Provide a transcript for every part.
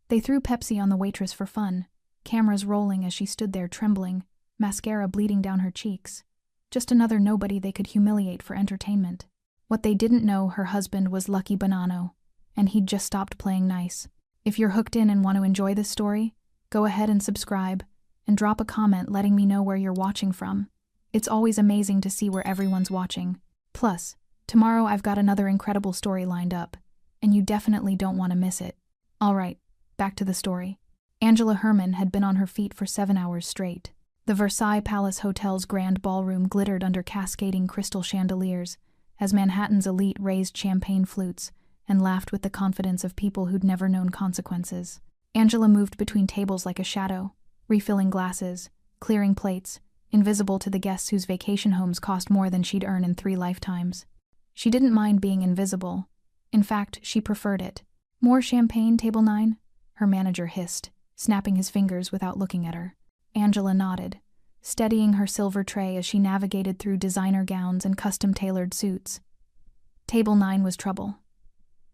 They threw Pepsi on the waitress for fun, cameras rolling as she stood there trembling, mascara bleeding down her cheeks. Just another nobody they could humiliate for entertainment. What they didn't know, her husband was Lucky Banano, and he'd just stopped playing nice. If you're hooked in and want to enjoy this story, go ahead and subscribe, and drop a comment letting me know where you're watching from. It's always amazing to see where everyone's watching. Plus, tomorrow I've got another incredible story lined up, and you definitely don't want to miss it. Alright, back to the story. Angela Herman had been on her feet for 7 hours straight. The Versailles Palace Hotel's grand ballroom glittered under cascading crystal chandeliers as Manhattan's elite raised champagne flutes and laughed with the confidence of people who'd never known consequences. Angela moved between tables like a shadow, refilling glasses, clearing plates, invisible to the guests whose vacation homes cost more than she'd earn in 3 lifetimes. She didn't mind being invisible. In fact, she preferred it. "More champagne, table 9?" her manager hissed, snapping his fingers without looking at her. Angela nodded, steadying her silver tray as she navigated through designer gowns and custom-tailored suits. Table 9 was trouble.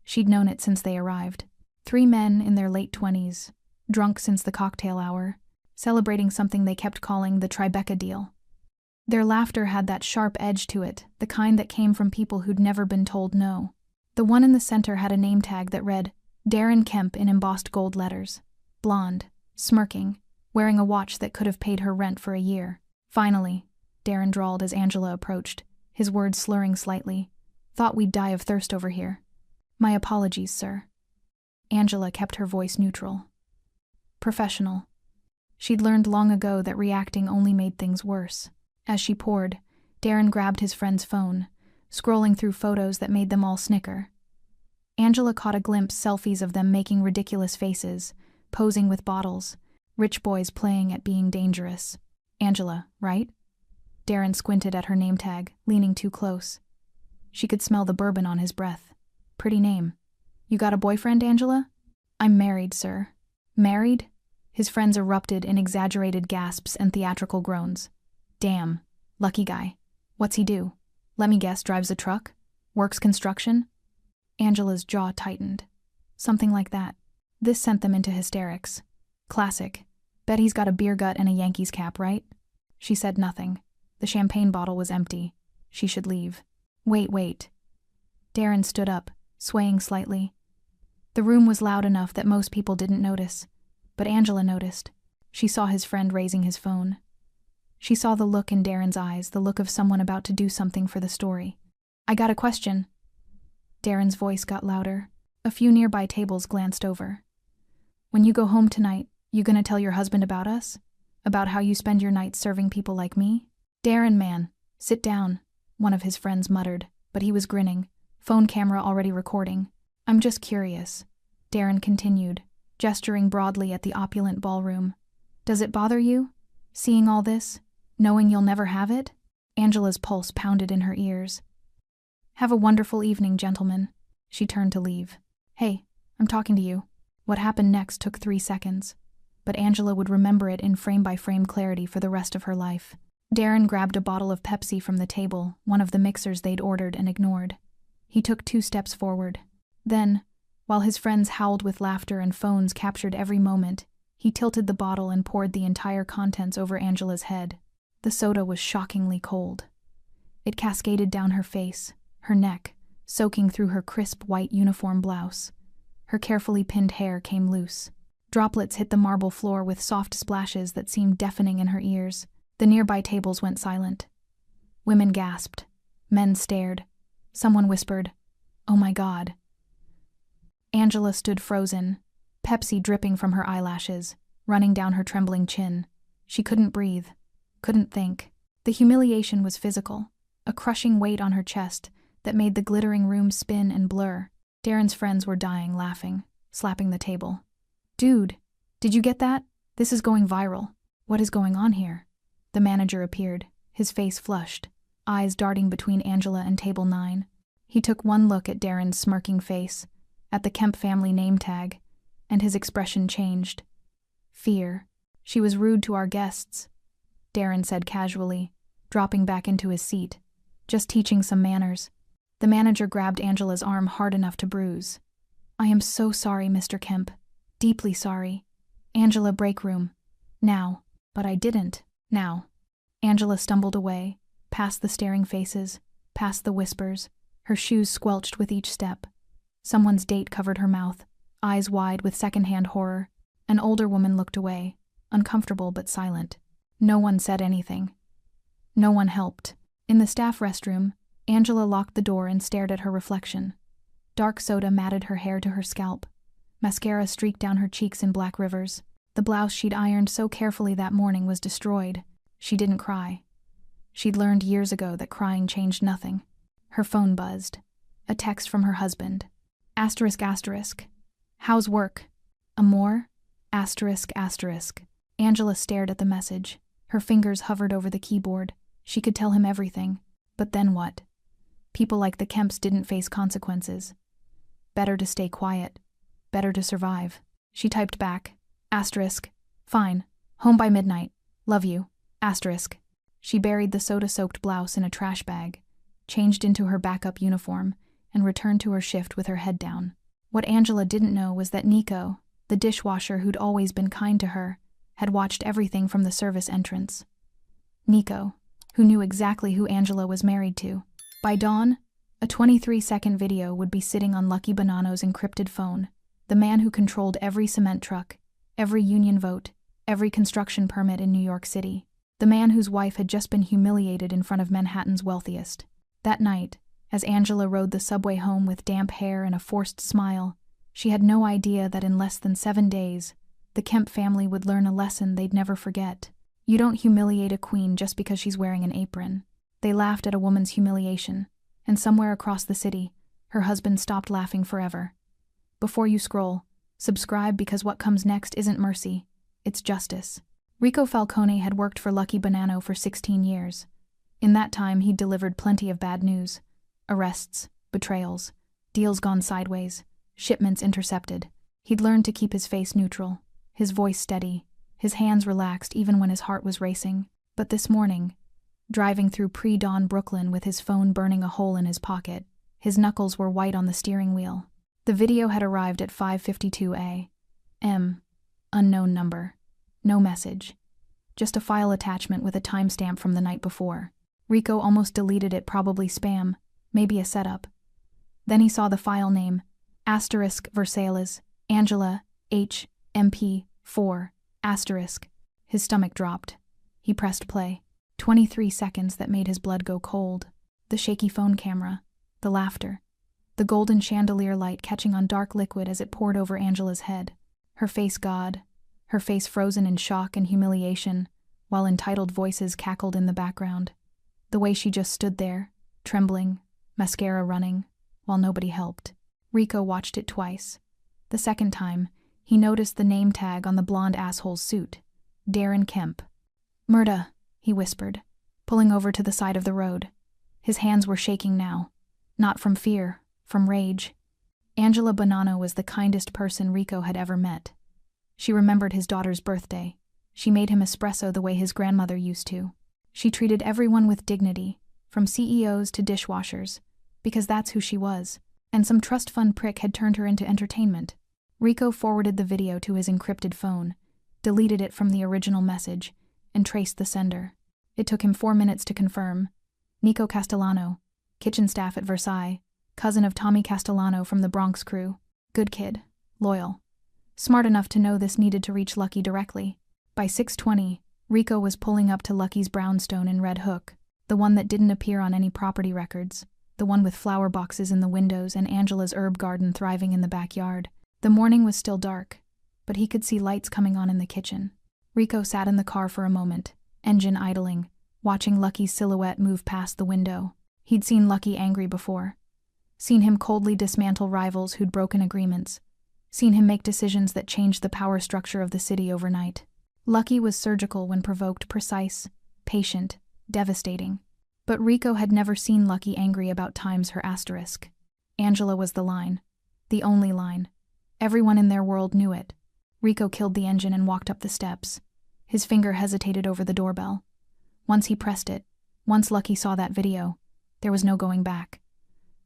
She'd known it since they arrived. 3 men in their late 20s, drunk since the cocktail hour, celebrating something they kept calling the Tribeca deal. Their laughter had that sharp edge to it, the kind that came from people who'd never been told no. The one in the center had a name tag that read, Darren Kemp in embossed gold letters. Blonde, smirking, wearing a watch that could have paid her rent for a year. "Finally," Darren drawled as Angela approached, his words slurring slightly. "Thought we'd die of thirst over here. My apologies, sir." Angela kept her voice neutral. Professional. She'd learned long ago that reacting only made things worse. As she poured, Darren grabbed his friend's phone, scrolling through photos that made them all snicker. Angela caught a glimpse selfies of them making ridiculous faces, posing with bottles, rich boys playing at being dangerous. "Angela, right?" Darren squinted at her name tag, leaning too close. She could smell the bourbon on his breath. "Pretty name. You got a boyfriend, Angela?" "I'm married, sir." "Married?" His friends erupted in exaggerated gasps and theatrical groans. "Damn. Lucky guy. What's he do? Let me guess, drives a truck? Works construction?" Angela's jaw tightened. "Something like that." This sent them into hysterics. Classic. "Bet he's got a beer gut and a Yankees cap, right?" She said nothing. The champagne bottle was empty. She should leave. Wait. Darren stood up, swaying slightly. The room was loud enough that most people didn't notice, but Angela noticed. She saw his friend raising his phone. She saw the look in Darren's eyes, the look of someone about to do something for the story. "I got a question." Darren's voice got louder. A few nearby tables glanced over. "When you go home tonight, you gonna tell your husband about us? About how you spend your nights serving people like me?" "Darren, man, sit down," one of his friends muttered, but he was grinning, phone camera already recording. "I'm just curious," Darren continued, gesturing broadly at the opulent ballroom. "Does it bother you, seeing all this, knowing you'll never have it?" Angela's pulse pounded in her ears. "Have a wonderful evening, gentlemen." She turned to leave. "Hey, I'm talking to you." What happened next took 3 seconds, but Angela would remember it in frame-by-frame clarity for the rest of her life. Darren grabbed a bottle of Pepsi from the table, one of the mixers they'd ordered and ignored. He took 2 steps forward. Then, while his friends howled with laughter and phones captured every moment, he tilted the bottle and poured the entire contents over Angela's head. The soda was shockingly cold. It cascaded down her face, her neck, soaking through her crisp white uniform blouse. Her carefully pinned hair came loose. Droplets hit the marble floor with soft splashes that seemed deafening in her ears. The nearby tables went silent. Women gasped. Men stared. Someone whispered, "Oh my God." Angela stood frozen, Pepsi dripping from her eyelashes, running down her trembling chin. She couldn't breathe, couldn't think. The humiliation was physical, a crushing weight on her chest that made the glittering room spin and blur. Darren's friends were dying laughing, slapping the table. "Dude, did you get that? This is going viral. What is going on here?" The manager appeared, his face flushed, eyes darting between Angela and table 9. He took one look at Darren's smirking face, at the Kemp family name tag, and his expression changed. Fear. "She was rude to our guests," Darren said casually, dropping back into his seat. "Just teaching some manners." The manager grabbed Angela's arm hard enough to bruise. "I am so sorry, Mr. Kemp. Deeply sorry. Angela, break room. Now. But I didn't. Now. Angela stumbled away, past the staring faces, past the whispers, her shoes squelched with each step. Someone's date covered her mouth, eyes wide with secondhand horror. An older woman looked away, uncomfortable but silent. No one said anything. No one helped. In the staff restroom, Angela locked the door and stared at her reflection. Dark soda matted her hair to her scalp. Mascara streaked down her cheeks in black rivers. The blouse she'd ironed so carefully that morning was destroyed. She didn't cry. She'd learned years ago that crying changed nothing. Her phone buzzed. A text from her husband. Asterisk asterisk. How's work? Amor? Asterisk asterisk. Angela stared at the message. Her fingers hovered over the keyboard. She could tell him everything. But then what? People like the Kemps didn't face consequences. Better to stay quiet. Better to survive. She typed back. Asterisk. Fine. Home by midnight. Love you. Asterisk. She buried the soda-soaked blouse in a trash bag, changed into her backup uniform, and returned to her shift with her head down. What Angela didn't know was that Nico, the dishwasher who'd always been kind to her, had watched everything from the service entrance. Nico, who knew exactly who Angela was married to. By dawn, a 23-second video would be sitting on Lucky Bonanno's encrypted phone, the man who controlled every cement truck, every union vote, every construction permit in New York City. The man whose wife had just been humiliated in front of Manhattan's wealthiest. That night, as Angela rode the subway home with damp hair and a forced smile, she had no idea that in less than 7 days, the Kemp family would learn a lesson they'd never forget. You don't humiliate a queen just because she's wearing an apron. They laughed at a woman's humiliation, and somewhere across the city, her husband stopped laughing forever. Before you scroll, subscribe, because what comes next isn't mercy, it's justice. Rico Falcone had worked for Lucky Bonanno for 16 years. In that time, he'd delivered plenty of bad news. Arrests, betrayals, deals gone sideways, shipments intercepted. He'd learned to keep his face neutral, his voice steady, his hands relaxed even when his heart was racing. But this morning, driving through pre-dawn Brooklyn with his phone burning a hole in his pocket, his knuckles were white on the steering wheel. The video had arrived at 5:52 a.m. Unknown number. No message. Just a file attachment with a timestamp from the night before. Rico almost deleted it, probably spam, maybe a setup. Then he saw the file name, asterisk Versailles, Angela, H, MP, 4, asterisk. His stomach dropped. He pressed play. 23 seconds that made his blood go cold. The shaky phone camera, the laughter, the golden chandelier light catching on dark liquid as it poured over Angela's head. Her face God, her face frozen in shock and humiliation, while entitled voices cackled in the background. The way she just stood there, trembling, mascara running, while nobody helped. Rico watched it twice. The second time, he noticed the name tag on the blonde asshole's suit. Darren Kemp. Murda, he whispered, pulling over to the side of the road. His hands were shaking now. Not from fear, from rage. Angela Bonanno was the kindest person Rico had ever met. She remembered his daughter's birthday. She made him espresso the way his grandmother used to. She treated everyone with dignity, from CEOs to dishwashers, because that's who she was. And some trust fund prick had turned her into entertainment. Rico forwarded the video to his encrypted phone, deleted it from the original message, and traced the sender. It took him 4 minutes to confirm. Nico Castellano, kitchen staff at Versailles, cousin of Tommy Castellano from the Bronx crew. Good kid, loyal. Smart enough to know this needed to reach Lucky directly. By 6:20, Rico was pulling up to Lucky's brownstone in Red Hook, the one that didn't appear on any property records, the one with flower boxes in the windows and Angela's herb garden thriving in the backyard. The morning was still dark, but he could see lights coming on in the kitchen. Rico sat in the car for a moment, engine idling, watching Lucky's silhouette move past the window. He'd seen Lucky angry before. Seen him coldly dismantle rivals who'd broken agreements. Seen him make decisions that changed the power structure of the city overnight. Lucky was surgical when provoked, precise, patient, devastating. But Rico had never seen Lucky angry about times her asterisk. Angela was the line. The only line. Everyone in their world knew it. Rico killed the engine and walked up the steps. His finger hesitated over the doorbell. Once he pressed it, once Lucky saw that video, there was no going back.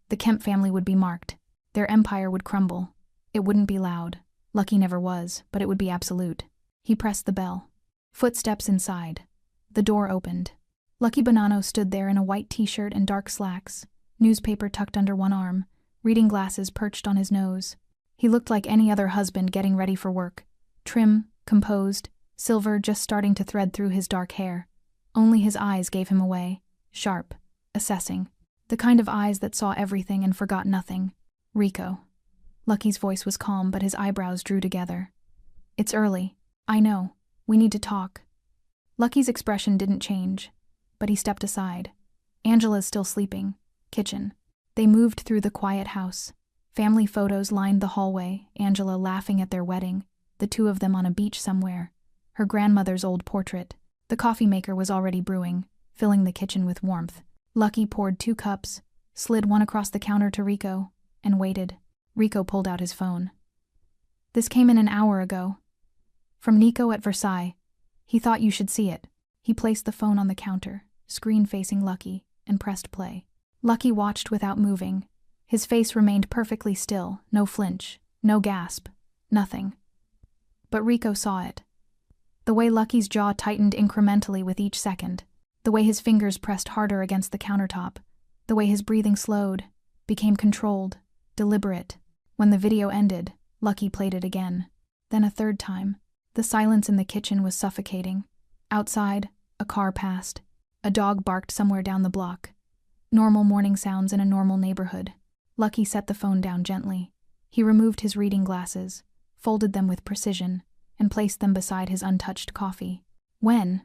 The Kemp family would be marked. Their empire would crumble. It wouldn't be loud, Lucky never was, but it would be absolute. He pressed the bell. Footsteps inside. The door opened. Lucky Bonanno stood there in a white t-shirt and dark slacks, newspaper tucked under one arm, reading glasses perched on his nose. He looked like any other husband getting ready for work. Trim, composed, silver just starting to thread through his dark hair. Only his eyes gave him away. Sharp, assessing. The kind of eyes that saw everything and forgot nothing. Rico. Lucky's voice was calm, but his eyebrows drew together. It's early. I know. We need to talk. Lucky's expression didn't change, but he stepped aside. Angela's still sleeping. Kitchen. They moved through the quiet house. Family photos lined the hallway, Angela laughing at their wedding, the two of them on a beach somewhere. Her grandmother's old portrait. The coffee maker was already brewing, filling the kitchen with warmth. Lucky poured 2 cups, slid one across the counter to Rico, and waited. Rico pulled out his phone. This came in an hour ago. From Nico at Versailles. He thought you should see it. He placed the phone on the counter, screen facing Lucky, and pressed play. Lucky watched without moving. His face remained perfectly still, no flinch, no gasp, nothing. But Rico saw it. The way Lucky's jaw tightened incrementally with each second, the way his fingers pressed harder against the countertop, the way his breathing slowed, became controlled, deliberate. When the video ended, Lucky played it again. Then a third time. The silence in the kitchen was suffocating. Outside, a car passed. A dog barked somewhere down the block. Normal morning sounds in a normal neighborhood. Lucky set the phone down gently. He removed his reading glasses, folded them with precision, and placed them beside his untouched coffee. When?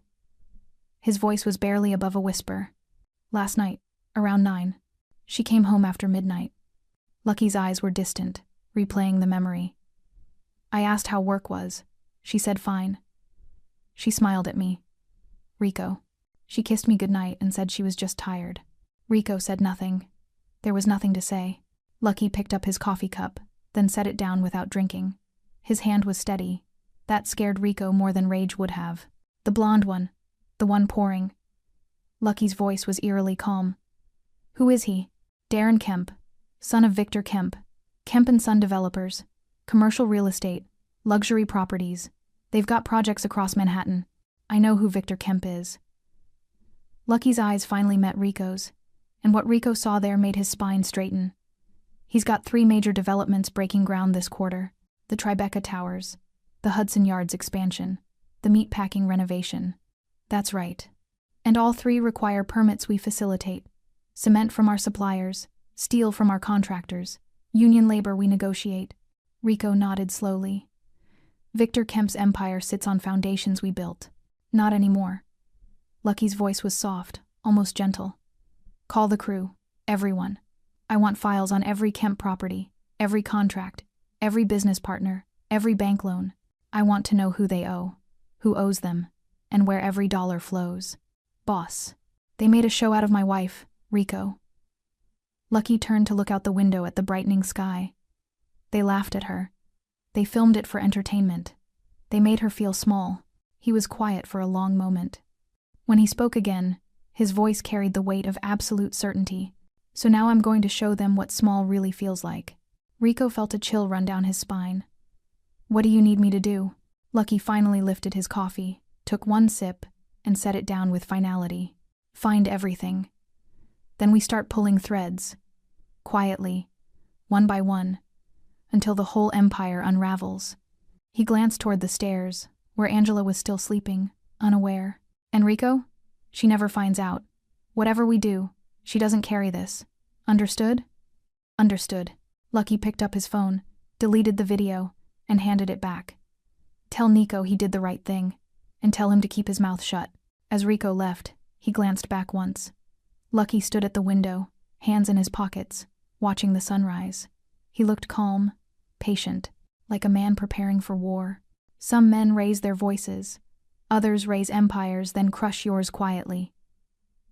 His voice was barely above a whisper. Last night, around 9. She came home after midnight. Lucky's eyes were distant, replaying the memory. I asked how work was. She said fine. She smiled at me. Rico. She kissed me goodnight and said she was just tired. Rico said nothing. There was nothing to say. Lucky picked up his coffee cup, then set it down without drinking. His hand was steady. That scared Rico more than rage would have. The blonde one. The one pouring. Lucky's voice was eerily calm. Who is he? Darren Kemp. Son of Victor Kemp. Kemp & Son Developers. Commercial real estate. Luxury properties. They've got projects across Manhattan. I know who Victor Kemp is. Lucky's eyes finally met Rico's, and what Rico saw there made his spine straighten. He's got 3 major developments breaking ground this quarter. The Tribeca Towers, the Hudson Yards expansion, the meatpacking renovation. That's right. And all 3 require permits we facilitate. Cement from our suppliers, steel from our contractors, union labor we negotiate. Rico nodded slowly. Victor Kemp's empire sits on foundations we built. Not anymore. Lucky's voice was soft, almost gentle. Call the crew, everyone. I want files on every Kemp property, every contract, every business partner, every bank loan. I want to know who they owe, who owes them, and where every dollar flows. Boss. They made a show out of my wife, Rico. Lucky turned to look out the window at the brightening sky. They laughed at her. They filmed it for entertainment. They made her feel small. He was quiet for a long moment. When he spoke again, his voice carried the weight of absolute certainty. So now I'm going to show them what small really feels like. Rico felt a chill run down his spine. What do you need me to do? Lucky finally lifted his coffee, took one sip, and set it down with finality. Find everything. Then we start pulling threads. Quietly, one by one, until the whole empire unravels. He glanced toward the stairs, where Angela was still sleeping, unaware. Enrico? She never finds out. Whatever we do, she doesn't carry this. Understood? Understood. Lucky picked up his phone, deleted the video, and handed it back. Tell Nico he did the right thing, and tell him to keep his mouth shut. As Rico left, he glanced back once. Lucky stood at the window, hands in his pockets, watching the sunrise. He looked calm, patient, like a man preparing for war. Some men raise their voices. Others raise empires, then crush yours quietly.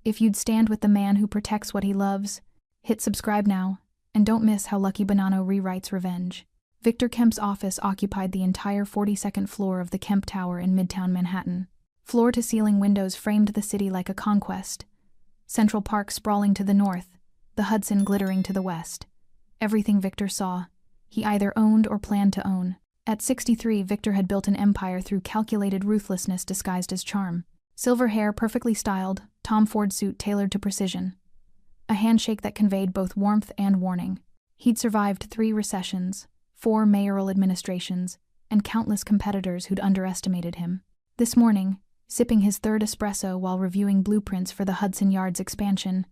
If you'd stand with the man who protects what he loves, hit subscribe now, and don't miss how Lucky Bonanno rewrites revenge. Victor Kemp's office occupied the entire 42nd floor of the Kemp Tower in Midtown Manhattan. Floor-to-ceiling windows framed the city like a conquest. Central Park sprawling to the north, the Hudson glittering to the west. Everything Victor saw, he either owned or planned to own. At 63, Victor had built an empire through calculated ruthlessness disguised as charm. Silver hair perfectly styled, Tom Ford suit tailored to precision. A handshake that conveyed both warmth and warning. He'd survived 3 recessions, 4 mayoral administrations, and countless competitors who'd underestimated him. This morning, sipping his 3rd espresso while reviewing blueprints for the Hudson Yards expansion,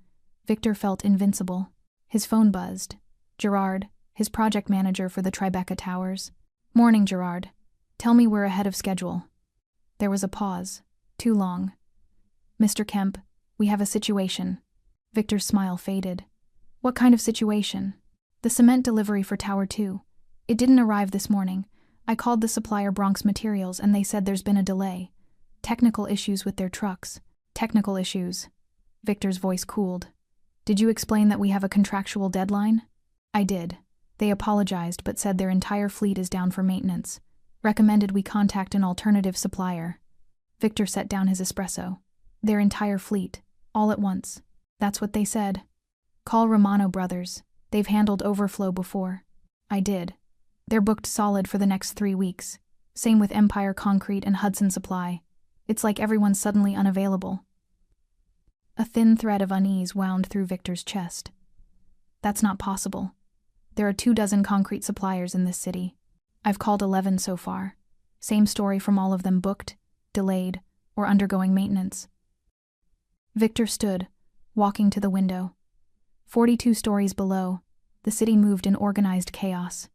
Victor felt invincible. His phone buzzed. Gerard, his project manager for the Tribeca Towers. "Morning, Gerard. Tell me we're ahead of schedule." There was a pause. Too long. "Mr. Kemp, we have a situation." Victor's smile faded. "What kind of situation?" "The cement delivery for Tower 2. It didn't arrive this morning. I called the supplier Bronx Materials and they said there's been a delay. Technical issues with their trucks." "Technical issues." Victor's voice cooled. "Did you explain that we have a contractual deadline?" "I did. They apologized but said their entire fleet is down for maintenance. Recommended we contact an alternative supplier." Victor set down his espresso. "Their entire fleet, all at once. That's what they said." "Call Romano Brothers. They've handled overflow before." "I did. They're booked solid for the next 3 weeks. Same with Empire Concrete and Hudson Supply. It's like everyone's suddenly unavailable." A thin thread of unease wound through Victor's chest. "That's not possible. There are 24 concrete suppliers in this city. I've called 11 so far. Same story from all of them: booked, delayed, or undergoing maintenance." Victor stood, walking to the window. 42 stories below, the city moved in organized chaos.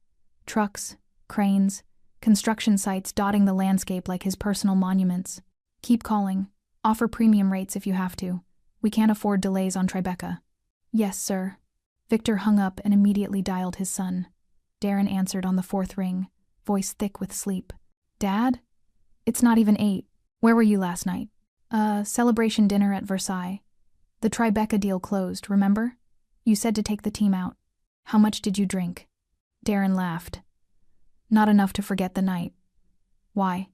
Trucks, cranes, construction sites dotting the landscape like his personal monuments. "Keep calling. Offer premium rates if you have to. We can't afford delays on Tribeca." "Yes, sir." Victor hung up and immediately dialed his son. Darren answered on the 4th ring, voice thick with sleep. "Dad? It's not even 8. Where were you last night?" Celebration dinner at Versailles. The Tribeca deal closed, remember? You said to take the team out. How much did you drink?" Darren laughed. "Not enough to forget the night." "Why?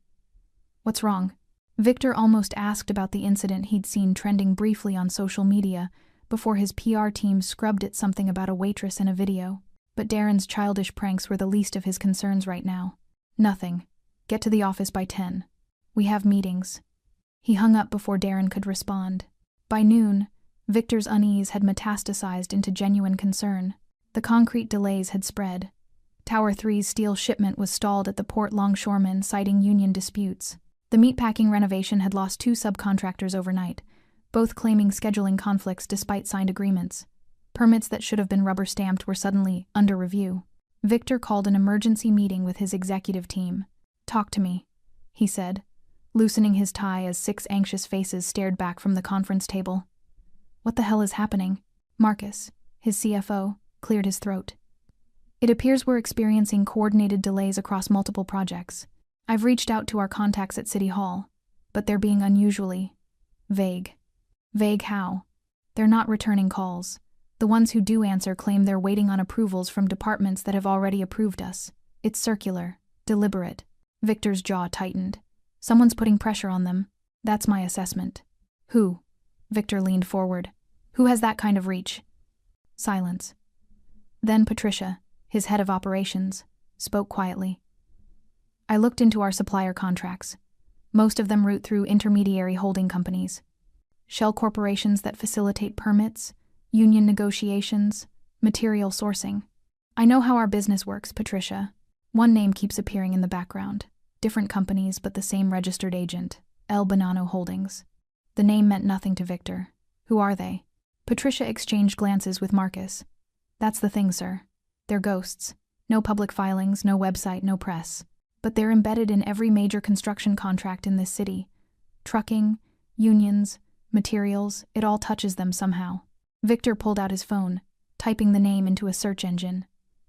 What's wrong?" Victor almost asked about the incident he'd seen trending briefly on social media before his PR team scrubbed at something about a waitress in a video. But Darren's childish pranks were the least of his concerns right now. "Nothing. Get to the office by 10. We have meetings." He hung up before Darren could respond. By noon, Victor's unease had metastasized into genuine concern. The concrete delays had spread. Tower 3's steel shipment was stalled at the port longshoremen, citing union disputes. The meatpacking renovation had lost 2 subcontractors overnight, both claiming scheduling conflicts despite signed agreements. Permits that should have been rubber-stamped were suddenly under review. Victor called an emergency meeting with his executive team. "Talk to me," he said, loosening his tie as 6 anxious faces stared back from the conference table. "What the hell is happening?" Marcus, his CFO, cleared his throat. "It appears we're experiencing coordinated delays across multiple projects. I've reached out to our contacts at City Hall, but they're being unusually vague." "Vague how?" "They're not returning calls. The ones who do answer claim they're waiting on approvals from departments that have already approved us. It's circular, deliberate." Victor's jaw tightened. "Someone's putting pressure on them. That's my assessment." "Who?" Victor leaned forward. "Who has that kind of reach?" Silence. Then Patricia, his head of operations, spoke quietly. "I looked into our supplier contracts. Most of them route through intermediary holding companies. Shell corporations that facilitate permits, union negotiations, material sourcing. I know how our business works, Patricia." One name keeps appearing in the background. Different companies, but the same registered agent, El Bonanno Holdings. The name meant nothing to Victor. "Who are they?" Patricia exchanged glances with Marcus. "That's the thing, sir. They're ghosts. No public filings, no website, no press. But they're embedded in every major construction contract in this city. Trucking, unions, materials, it all touches them somehow." Victor pulled out his phone, typing the name into a search engine.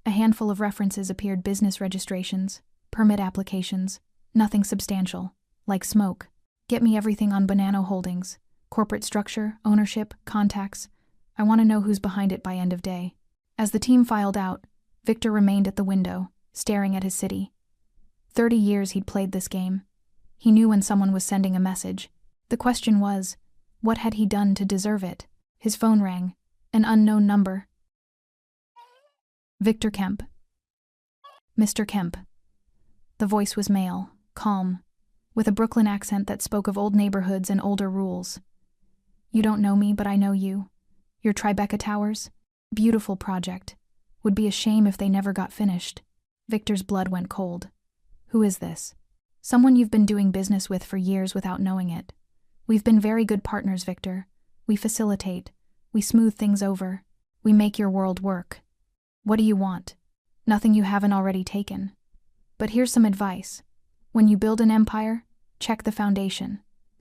A handful of references appeared: business registrations, permit applications, nothing substantial, like smoke. "Get me everything on Bonanno Holdings. Corporate structure, ownership, contacts. I want to know who's behind it by end of day." As the team filed out, Victor remained at the window, staring at his city. 30 years he'd played this game. He knew when someone was sending a message. The question was, what had he done to deserve it? His phone rang. An unknown number. "Victor Kemp." "Mr. Kemp." The voice was male, calm, with a Brooklyn accent that spoke of old neighborhoods and older rules. You don't know me, but I know you. Your Tribeca Towers? Beautiful project. Would be a shame if they never got finished. Victor's blood went cold. Who is this? Someone you've been doing business with for years without knowing it. We've been very good partners, Victor. We facilitate. We smooth things over. We make your world work. What do you want? Nothing you haven't already taken. But here's some advice. When you build an empire, check the foundation.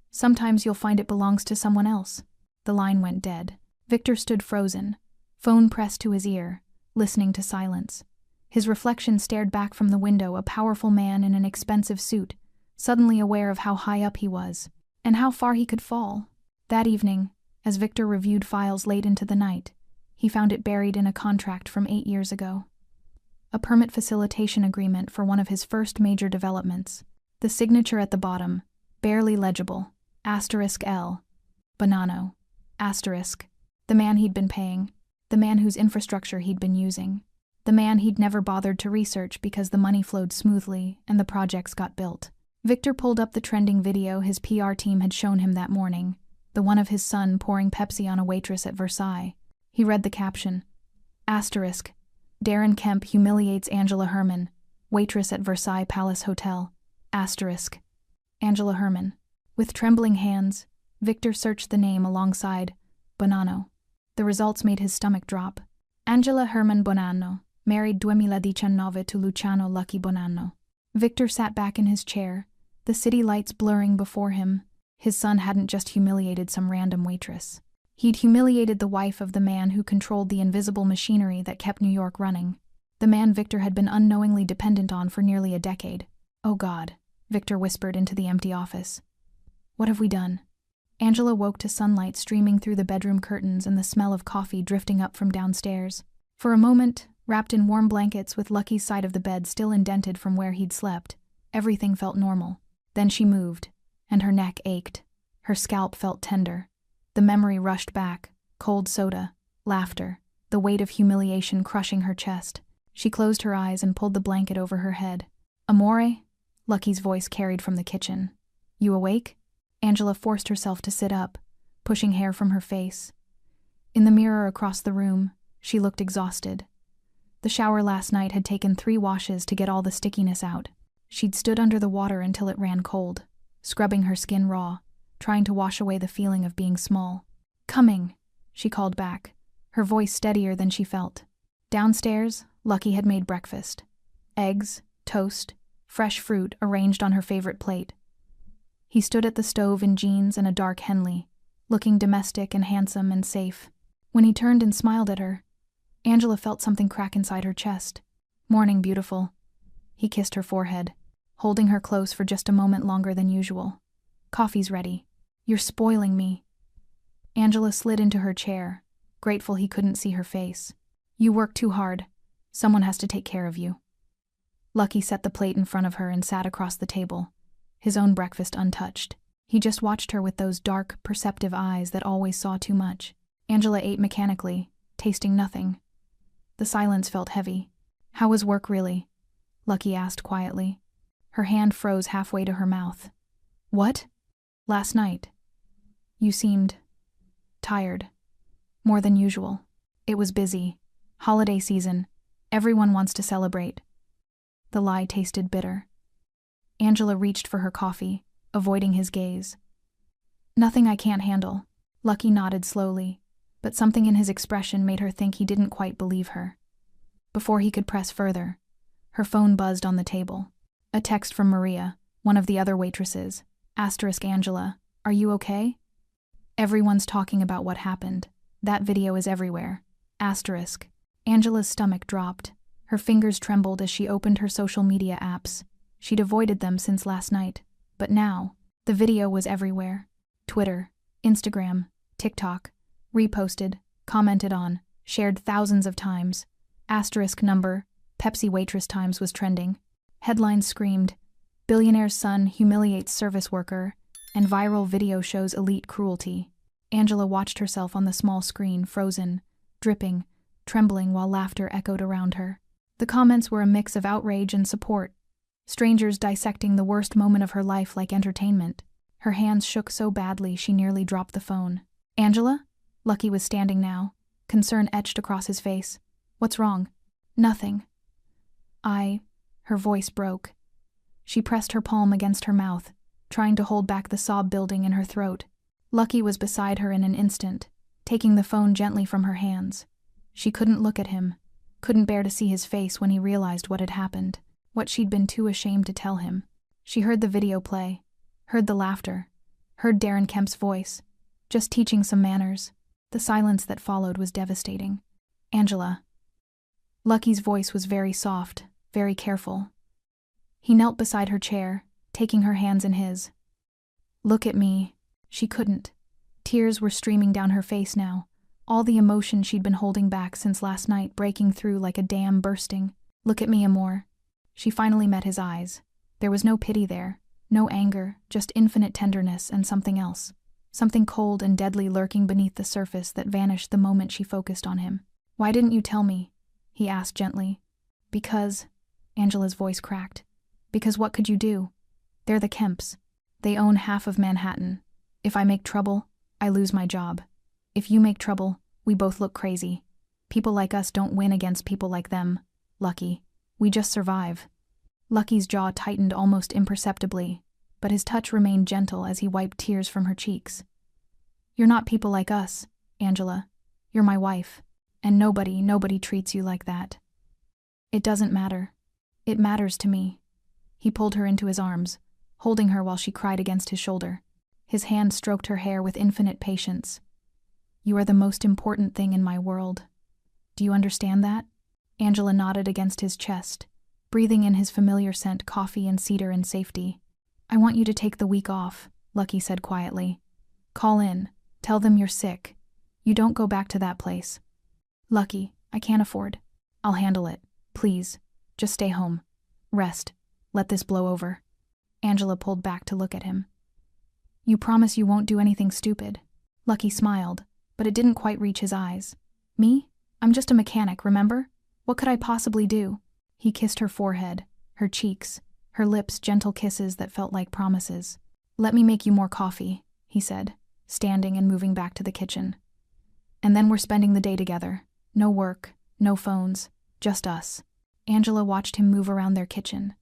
Sometimes you'll find it belongs to someone else. The line went dead. Victor stood frozen, phone pressed to his ear, listening to silence. His reflection stared back from the window, a powerful man in an expensive suit, suddenly aware of how high up he was, and how far he could fall. That evening, as Victor reviewed files late into the night, he found it buried in a contract from 8 years ago. A permit facilitation agreement for one of his first major developments. The signature at the bottom, barely legible, *L, Bonanno, *, the man he'd been paying, the man whose infrastructure he'd been using, the man he'd never bothered to research because the money flowed smoothly and the projects got built. Victor pulled up the trending video his PR team had shown him that morning, the one of his son pouring Pepsi on a waitress at Versailles. He read the caption, Darren Kemp humiliates Angela Herman, waitress at Versailles Palace Hotel, Angela Herman. With trembling hands, Victor searched the name alongside Bonanno. The results made his stomach drop. Angela Herman Bonanno, married 2019 to Luciano Lucky Bonanno. Victor sat back in his chair, the city lights blurring before him. His son hadn't just humiliated some random waitress. He'd humiliated the wife of the man who controlled the invisible machinery that kept New York running. The man Victor had been unknowingly dependent on for nearly a decade. Oh God, Victor whispered into the empty office. What have we done? Angela woke to sunlight streaming through the bedroom curtains and the smell of coffee drifting up from downstairs. For a moment, wrapped in warm blankets with Lucky's side of the bed still indented from where he'd slept, everything felt normal. Then she moved, and her neck ached. Her scalp felt tender. The memory rushed back, cold soda, laughter, the weight of humiliation crushing her chest. She closed her eyes and pulled the blanket over her head. Amore? Lucky's voice carried from the kitchen. You awake? Angela forced herself to sit up, pushing hair from her face. In the mirror across the room, she looked exhausted. The shower last night had taken 3 washes to get all the stickiness out. She'd stood under the water until it ran cold, scrubbing her skin raw, trying to wash away the feeling of being small. Coming, she called back, her voice steadier than she felt. Downstairs, Lucky had made breakfast. Eggs, toast, fresh fruit arranged on her favorite plate. He stood at the stove in jeans and a dark Henley, looking domestic and handsome and safe. When he turned and smiled at her, Angela felt something crack inside her chest. Morning, beautiful. He kissed her forehead, holding her close for just a moment longer than usual. Coffee's ready. You're spoiling me. Angela slid into her chair, grateful he couldn't see her face. You work too hard. Someone has to take care of you. Lucky set the plate in front of her and sat across the table, his own breakfast untouched. He just watched her with those dark, perceptive eyes that always saw too much. Angela ate mechanically, tasting nothing. The silence felt heavy. How was work really? Lucky asked quietly. Her hand froze halfway to her mouth. What? Last night. You seemed tired. More than usual. It was busy. Holiday season. Everyone wants to celebrate. The lie tasted bitter. Angela reached for her coffee, avoiding his gaze. Nothing I can't handle. Lucky nodded slowly, but something in his expression made her think he didn't quite believe her. Before he could press further, her phone buzzed on the table. A text from Maria, one of the other waitresses. Angela, are you okay? Everyone's talking about what happened. That video is everywhere. Angela's stomach dropped. Her fingers trembled as she opened her social media apps. She'd avoided them since last night, but now, the video was everywhere. Twitter, Instagram, TikTok, reposted, commented on, shared thousands of times. Number, Pepsi waitress times was trending. Headlines screamed, billionaire's son humiliates service worker, and viral video shows elite cruelty. Angela watched herself on the small screen, frozen, dripping, trembling while laughter echoed around her. The comments were a mix of outrage and support. Strangers dissecting the worst moment of her life like entertainment. Her hands shook so badly she nearly dropped the phone. "Angela?" Lucky was standing now, concern etched across his face. "What's wrong?" "Nothing." Her voice broke. She pressed her palm against her mouth, trying to hold back the sob building in her throat. Lucky was beside her in an instant, taking the phone gently from her hands. She couldn't look at him, couldn't bear to see his face when he realized what had happened, what she'd been too ashamed to tell him. She heard the video play, heard the laughter, heard Darren Kemp's voice, just teaching some manners. The silence that followed was devastating. "Angela." Lucky's voice was very soft, very careful. He knelt beside her chair, taking her hands in his. "Look at me." She couldn't. Tears were streaming down her face now, all the emotion she'd been holding back since last night breaking through like a dam bursting. "Look at me, Amor." She finally met his eyes. There was no pity there, no anger, just infinite tenderness and something else. Something cold and deadly lurking beneath the surface that vanished the moment she focused on him. "Why didn't you tell me?" he asked gently. "Because," Angela's voice cracked. "Because what could you do? They're the Kemps. They own half of Manhattan. If I make trouble, I lose my job. If you make trouble, we both look crazy. People like us don't win against people like them, Lucky. We just survive." Lucky's jaw tightened almost imperceptibly, but his touch remained gentle as he wiped tears from her cheeks. "You're not people like us, Angela. You're my wife. And nobody treats you like that." "It doesn't matter. It matters to me." He pulled her into his arms, holding her while she cried against his shoulder. His hand stroked her hair with infinite patience. "You are the most important thing in my world. Do you understand that?" Angela nodded against his chest, breathing in his familiar scent, coffee and cedar in safety. "I want you to take the week off," Lucky said quietly. "Call in. Tell them you're sick. You don't go back to that place." "Lucky, I can't afford." "I'll handle it. Please, just stay home. Rest. Let this blow over." Angela pulled back to look at him. "You promise you won't do anything stupid?" Lucky smiled, but it didn't quite reach his eyes. "Me? I'm just a mechanic, remember? What could I possibly do?" He kissed her forehead, her cheeks, her lips gentle kisses that felt like promises. "Let me make you more coffee," he said, standing and moving back to the kitchen. "And then we're spending the day together. No work, no phones, just us." Angela watched him move around their kitchen.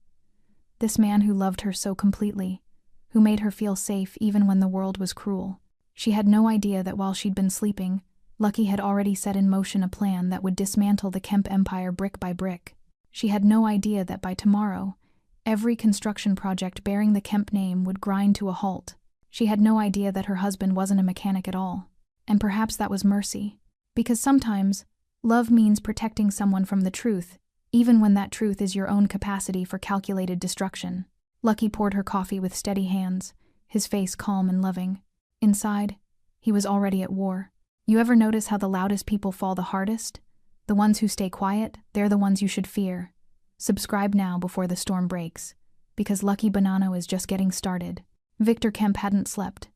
This man who loved her so completely, who made her feel safe even when the world was cruel. She had no idea that while she'd been sleeping, Lucky had already set in motion a plan that would dismantle the Kemp empire brick by brick. She had no idea that by tomorrow, every construction project bearing the Kemp name would grind to a halt. She had no idea that her husband wasn't a mechanic at all. And perhaps that was mercy. Because sometimes, love means protecting someone from the truth, even when that truth is your own capacity for calculated destruction. Lucky poured her coffee with steady hands, his face calm and loving. Inside, he was already at war. You ever notice how the loudest people fall the hardest? The ones who stay quiet, they're the ones you should fear. Subscribe now before the storm breaks, because Lucky Bonanno is just getting started. Victor Kemp hadn't slept.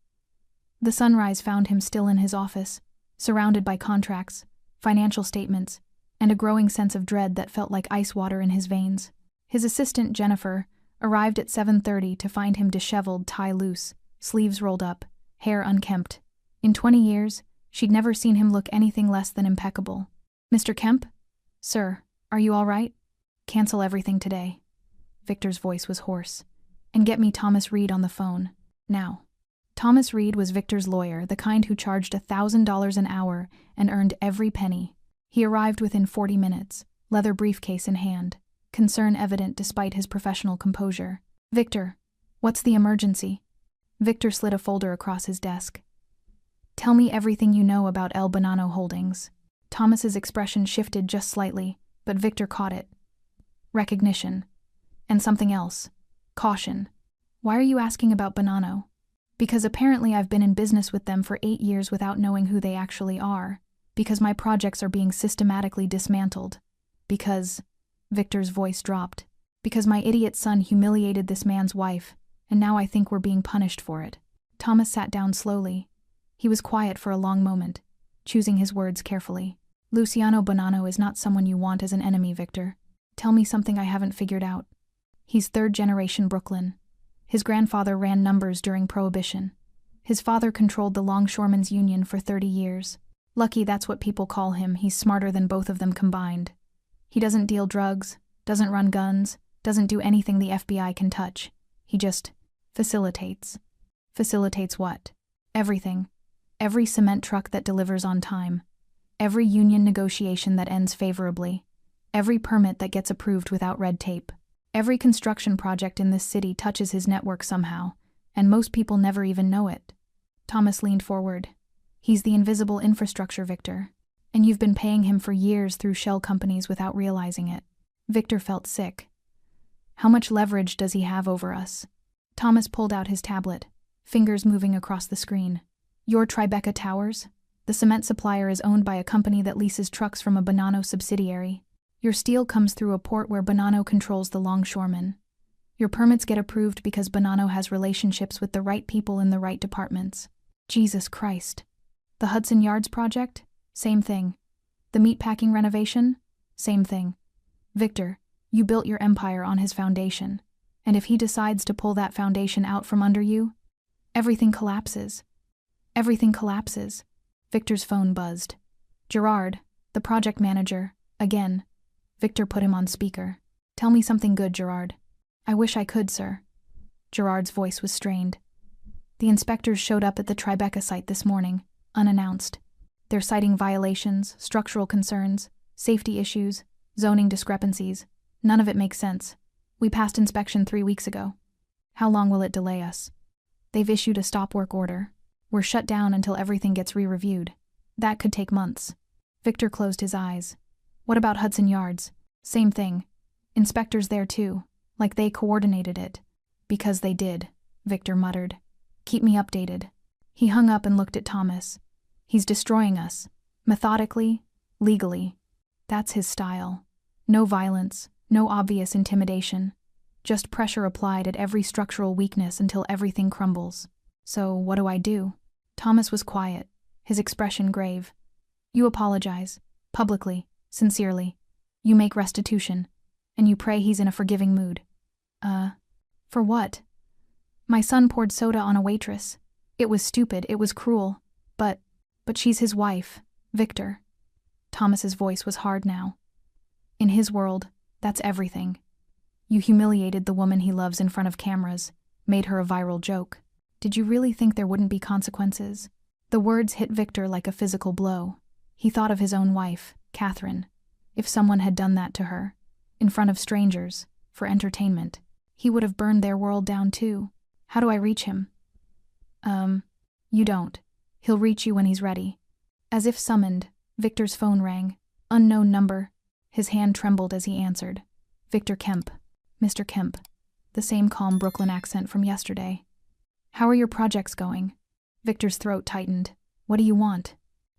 The sunrise found him still in his office, surrounded by contracts, financial statements, and a growing sense of dread that felt like ice water in his veins. His assistant, Jennifer, arrived at 7:30 to find him disheveled, tie loose, sleeves rolled up, hair unkempt. In 20 years, she'd never seen him look anything less than impeccable. "Mr. Kemp? Sir, are you all right? Cancel everything today." Victor's voice was hoarse. "And get me Thomas Reed on the phone. Now." Thomas Reed was Victor's lawyer, the kind who charged $1,000 an hour and earned every penny. He arrived within 40 minutes, leather briefcase in hand, concern evident despite his professional composure. "Victor, what's the emergency?" Victor slid a folder across his desk. "Tell me everything you know about El Bonanno Holdings." Thomas's expression shifted just slightly, but Victor caught it. "Recognition. And something else. Caution. Why are you asking about Bonanno?" "Because apparently I've been in business with them for 8 years without knowing who they actually are. Because my projects are being systematically dismantled. Because," Victor's voice dropped, "because my idiot son humiliated this man's wife, and now I think we're being punished for it." Thomas sat down slowly. He was quiet for a long moment, choosing his words carefully. "Luciano Bonanno is not someone you want as an enemy, Victor. Tell me something I haven't figured out." He's third-generation Brooklyn. His grandfather ran numbers during Prohibition. His father controlled the Longshoremen's Union for 30 years. Lucky that's what people call him. He's smarter than both of them combined. He doesn't deal drugs, doesn't run guns, doesn't do anything the FBI can touch. He just facilitates. Facilitates what? Everything. Every cement truck that delivers on time. Every union negotiation that ends favorably. Every permit that gets approved without red tape. Every construction project in this city touches his network somehow, and most people never even know it. Thomas leaned forward. He's the invisible infrastructure, Victor. And you've been paying him for years through shell companies without realizing it. Victor felt sick. How much leverage does he have over us? Thomas pulled out his tablet, fingers moving across the screen. Your Tribeca Towers? The cement supplier is owned by a company that leases trucks from a Bonanno subsidiary. Your steel comes through a port where Bonanno controls the longshoremen. Your permits get approved because Bonanno has relationships with the right people in the right departments. Jesus Christ. The Hudson Yards project? Same thing. The meatpacking renovation? Same thing. Victor, you built your empire on his foundation. And if he decides to pull that foundation out from under you, everything collapses. Everything collapses. Victor's phone buzzed. Gerard, the project manager, again. Victor put him on speaker. Tell me something good, Gerard. I wish I could, sir. Gerard's voice was strained. The inspectors showed up at the Tribeca site this morning, unannounced. They're citing violations, structural concerns, safety issues, zoning discrepancies. None of it makes sense. We passed inspection 3 weeks ago. How long will it delay us? They've issued a stop work order. We're shut down until everything gets re-reviewed. That could take months. Victor closed his eyes. What about Hudson Yards? Same thing. Inspectors there too, like they coordinated it. Because they did, Victor muttered. Keep me updated. He hung up and looked at Thomas. He's destroying us. Methodically, legally. That's his style. No violence, no obvious intimidation. Just pressure applied at every structural weakness until everything crumbles. So, what do I do? Thomas was quiet, his expression grave. You apologize. Publicly. Sincerely. You make restitution. And you pray he's in a forgiving mood. For what? My son poured soda on a waitress. It was stupid, it was cruel. But she's his wife, Victor. Thomas's voice was hard now. In his world, that's everything. You humiliated the woman he loves in front of cameras, made her a viral joke. Did you really think there wouldn't be consequences? The words hit Victor like a physical blow. He thought of his own wife, Catherine. If someone had done that to her, in front of strangers, for entertainment, he would have burned their world down too. How do I reach him? You don't. He'll reach you when he's ready. As if summoned, Victor's phone rang. Unknown number. His hand trembled as he answered. Victor Kemp. Mr. Kemp. The same calm Brooklyn accent from yesterday. How are your projects going? Victor's throat tightened. What do you want?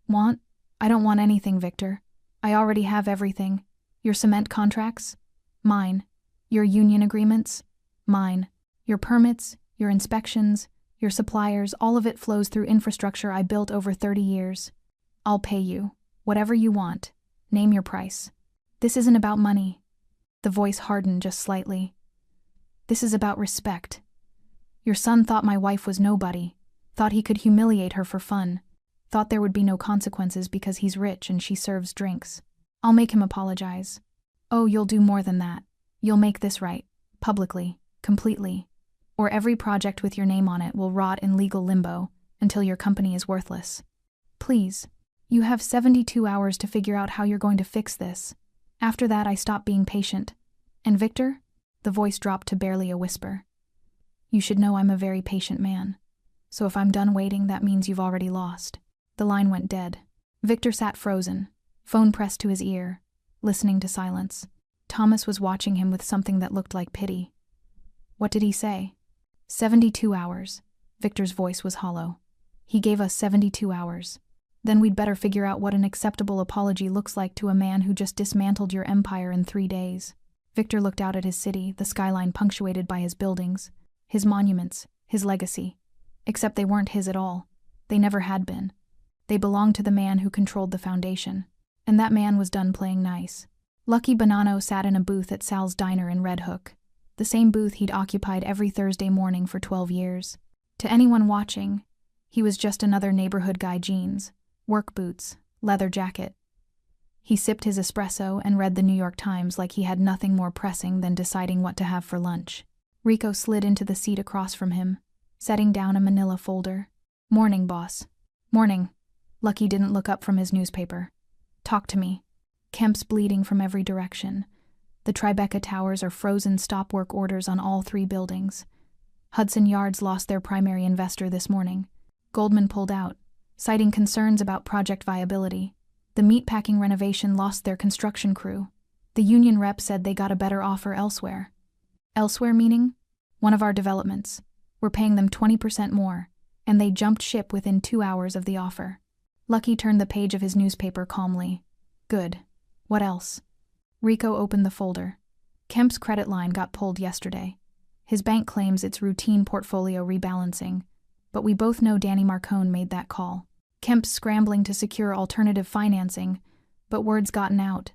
Want? I don't want anything, Victor. I already have everything. Your cement contracts? Mine. Your union agreements? Mine. Your permits, your inspections, your suppliers, all of it flows through infrastructure I built over 30 years. I'll pay you. Whatever you want. Name your price. This isn't about money. The voice hardened just slightly. This is about respect. Your son thought my wife was nobody. Thought he could humiliate her for fun. Thought there would be no consequences because he's rich and she serves drinks. I'll make him apologize. Oh, you'll do more than that. You'll make this right. Publicly. Completely. Or every project with your name on it will rot in legal limbo until your company is worthless. Please. You have 72 hours to figure out how you're going to fix this. After that, I stop being patient. And Victor? The voice dropped to barely a whisper. You should know I'm a very patient man. So if I'm done waiting, that means you've already lost. The line went dead. Victor sat frozen, phone pressed to his ear, listening to silence. Thomas was watching him with something that looked like pity. What did he say? 72 hours. Victor's voice was hollow. He gave us 72 hours. Then we'd better figure out what an acceptable apology looks like to a man who just dismantled your empire in 3 days. Victor looked out at his city, the skyline punctuated by his buildings, his monuments, his legacy. Except they weren't his at all. They never had been. They belonged to the man who controlled the foundation. And that man was done playing nice. Lucky Bonanno sat in a booth at Sal's Diner in Red Hook. the same booth he'd occupied every Thursday morning for 12 years. To anyone watching, he was just another neighborhood guy: jeans, work boots, leather jacket. He sipped his espresso and read the New York Times like he had nothing more pressing than deciding what to have for lunch. Rico slid into the seat across from him, setting down a manila folder. "Morning, boss." "Morning." Lucky didn't look up from his newspaper. "Talk to me." Kemp's bleeding from every direction. The Tribeca Towers are frozen stop work orders on all 3 buildings. Hudson Yards lost their primary investor this morning. Goldman pulled out, citing concerns about project viability. The meatpacking renovation lost their construction crew. The union rep said they got a better offer elsewhere. Elsewhere meaning? One of our developments. We're paying them 20% more, and they jumped ship within 2 hours of the offer. Lucky turned the page of his newspaper calmly. "Good. What else?" Rico opened the folder. Kemp's credit line got pulled yesterday. His bank claims it's routine portfolio rebalancing, but we both know Danny Marcone made that call. Kemp's scrambling to secure alternative financing, but word's gotten out.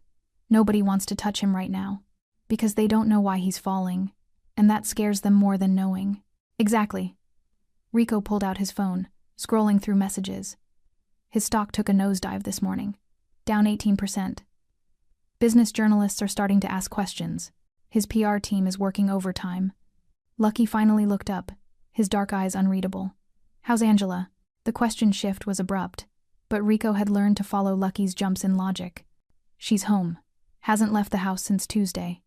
Nobody wants to touch him right now, because they don't know why he's falling, and that scares them more than knowing. "Exactly." Rico pulled out his phone, scrolling through messages. His stock took a nosedive this morning, down 18%. Business journalists are starting to ask questions. His PR team is working overtime. Lucky finally looked up, his dark eyes unreadable. "How's Angela?" The question shift was abrupt, but Rico had learned to follow Lucky's jumps in logic. "She's home. Hasn't left the house since Tuesday.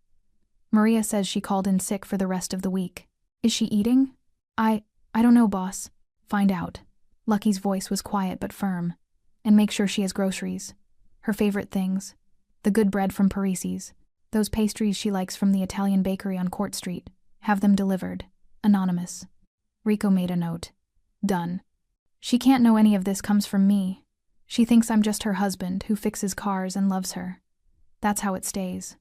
Maria says she called in sick for the rest of the week." "Is she eating?" I don't know, boss." "Find out." Lucky's voice was quiet but firm. "And make sure she has groceries. Her favorite things. The good bread from Parisi's. Those pastries she likes from the Italian bakery on Court Street. Have them delivered. Anonymous." Rico made a note. "Done." "She can't know any of this comes from me. She thinks I'm just her husband who fixes cars and loves her. That's how it stays."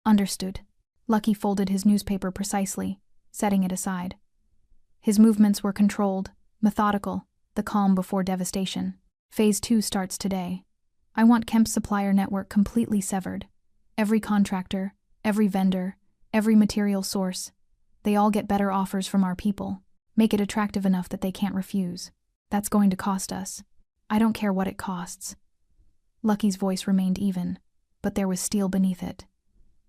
"Understood." Lucky folded his newspaper precisely, setting it aside. His movements were controlled, methodical, the calm before devastation. Phase 2 starts today. I want Kemp's supplier network completely severed. Every contractor, every vendor, every material source. They all get better offers from our people. Make it attractive enough that they can't refuse. That's going to cost us. I don't care what it costs. Lucky's voice remained even, but there was steel beneath it.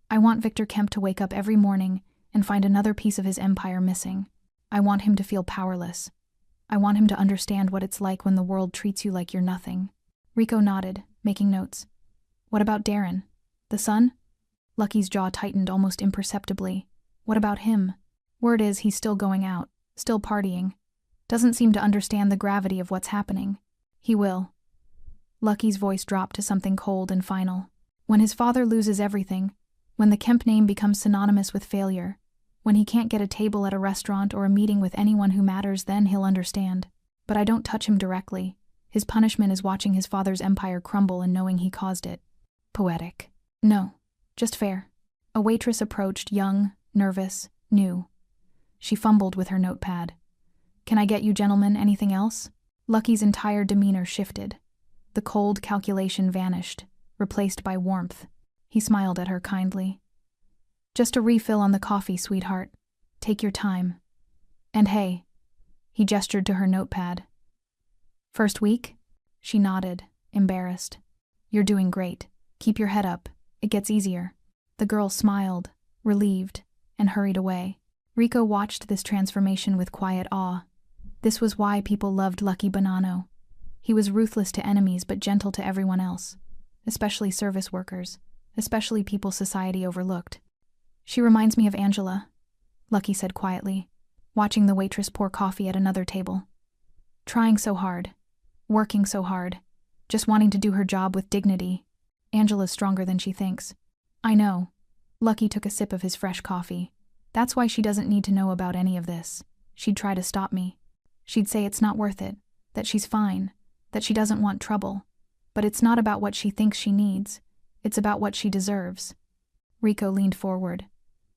I want Victor Kemp to wake up every morning and find another piece of his empire missing. I want him to feel powerless. I want him to understand what it's like when the world treats you like you're nothing. Rico nodded, making notes. "What about Darren? The son?" Lucky's jaw tightened almost imperceptibly. "What about him?" "Word is he's still going out, still partying. Doesn't seem to understand the gravity of what's happening. He will." Lucky's voice dropped to something cold and final. "When his father loses everything, when the Kemp name becomes synonymous with failure, when he can't get a table at a restaurant or a meeting with anyone who matters, then he'll understand. But I don't touch him directly. His punishment is watching his father's empire crumble and knowing he caused it." Poetic. "No, just fair." A waitress approached, young, nervous, new. She fumbled with her notepad. "Can I get you gentlemen anything else?" Lucky's entire demeanor shifted. The cold calculation vanished, replaced by warmth. He smiled at her kindly. "Just a refill on the coffee, sweetheart. Take your time. And hey," he gestured to her notepad. "First week?" She nodded, embarrassed. "You're doing great. Keep your head up. It gets easier." The girl smiled, relieved, and hurried away. Rico watched this transformation with quiet awe. This was why people loved Lucky Bonanno. He was ruthless to enemies but gentle to everyone else, especially service workers, especially people society overlooked. "She reminds me of Angela," Lucky said quietly, watching the waitress pour coffee at another table. "Trying so hard, working so hard, just wanting to do her job with dignity. Angela's stronger than she thinks." "I know." Lucky took a sip of his fresh coffee. "That's why she doesn't need to know about any of this. She'd try to stop me. She'd say it's not worth it, that she's fine, that she doesn't want trouble. But it's not about what she thinks she needs. It's about what she deserves." Rico leaned forward.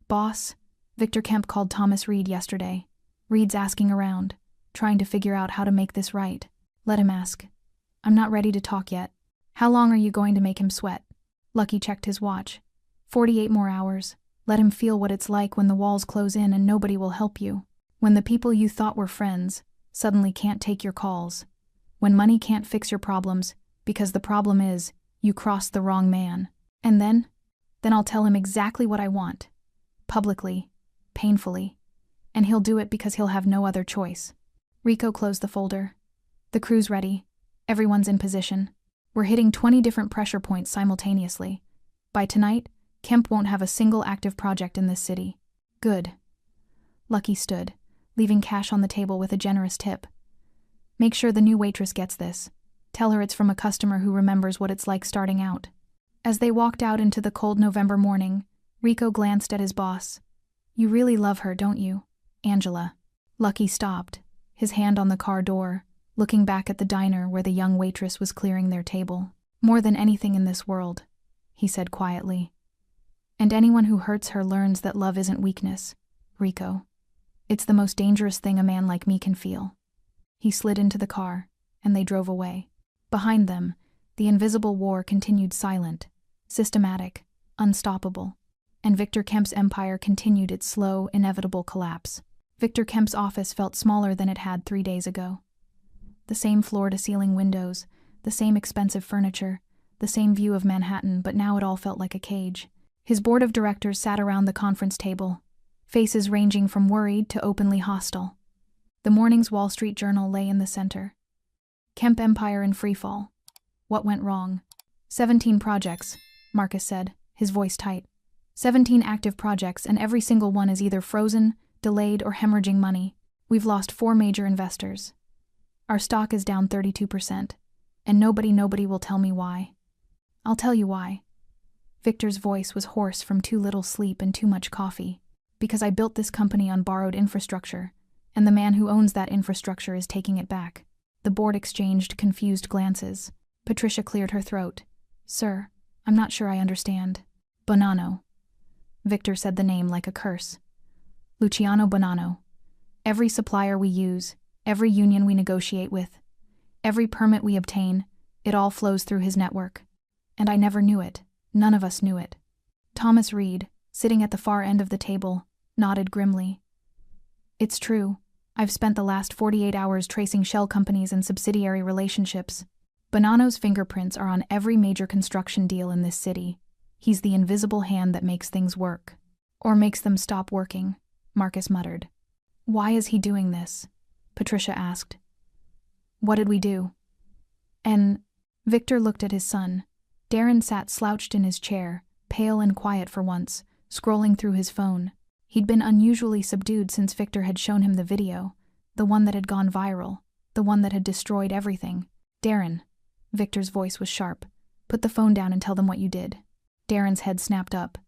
"Boss, Victor Kemp called Thomas Reed yesterday. Reed's asking around, trying to figure out how to make this right. Let him ask. I'm not ready to talk yet. How long are you going to make him sweat?" Lucky checked his watch. 48 more hours. Let him feel what it's like when the walls close in and nobody will help you. When the people you thought were friends suddenly can't take your calls. When money can't fix your problems because the problem is you crossed the wrong man. And then I'll tell him exactly what I want. Publicly, painfully. And he'll do it because he'll have no other choice. Rico closed the folder. The crew's ready. Everyone's in position. We're hitting 20 different pressure points simultaneously. By tonight, Kemp won't have a single active project in this city. Good. Lucky stood, leaving cash on the table with a generous tip. Make sure the new waitress gets this. Tell her it's from a customer who remembers what it's like starting out. As they walked out into the cold November morning, Rico glanced at his boss. You really love her, don't you, Angela? Lucky stopped, his hand on the car door, looking back at the diner where the young waitress was clearing their table. More than anything in this world, he said quietly. And anyone who hurts her learns that love isn't weakness, Rico. It's the most dangerous thing a man like me can feel. He slid into the car, and they drove away. Behind them, the invisible war continued silent, systematic, unstoppable. And Victor Kemp's empire continued its slow, inevitable collapse. Victor Kemp's office felt smaller than it had 3 days ago. The same floor-to-ceiling windows, the same expensive furniture, the same view of Manhattan, but now it all felt like a cage. His board of directors sat around the conference table, faces ranging from worried to openly hostile. The morning's Wall Street Journal lay in the center. Kemp Empire in freefall. What went wrong? 17 projects, Marcus said, his voice tight. 17 active projects, and every single one is either frozen, delayed, or hemorrhaging money. We've lost 4 major investors. Our stock is down 32%, and nobody will tell me why. I'll tell you why. Victor's voice was hoarse from too little sleep and too much coffee. Because I built this company on borrowed infrastructure, and the man who owns that infrastructure is taking it back. The board exchanged confused glances. Patricia cleared her throat. Sir, I'm not sure I understand. Bonanno. Victor said the name like a curse. Luciano Bonanno. Every supplier we use, every union we negotiate with, every permit we obtain, it all flows through his network. And I never knew it. None of us knew it. Thomas Reed, sitting at the far end of the table, nodded grimly. It's true. I've spent the last 48 hours tracing shell companies and subsidiary relationships. Bonanno's fingerprints are on every major construction deal in this city. He's the invisible hand that makes things work. Or makes them stop working, Marcus muttered. Why is he doing this? Patricia asked. What did we do? And Victor looked at his son. Darren sat slouched in his chair, pale and quiet for once, scrolling through his phone. He'd been unusually subdued since Victor had shown him the video, the one that had gone viral, the one that had destroyed everything. Darren, Victor's voice was sharp. Put the phone down and tell them what you did. Darren's head snapped up.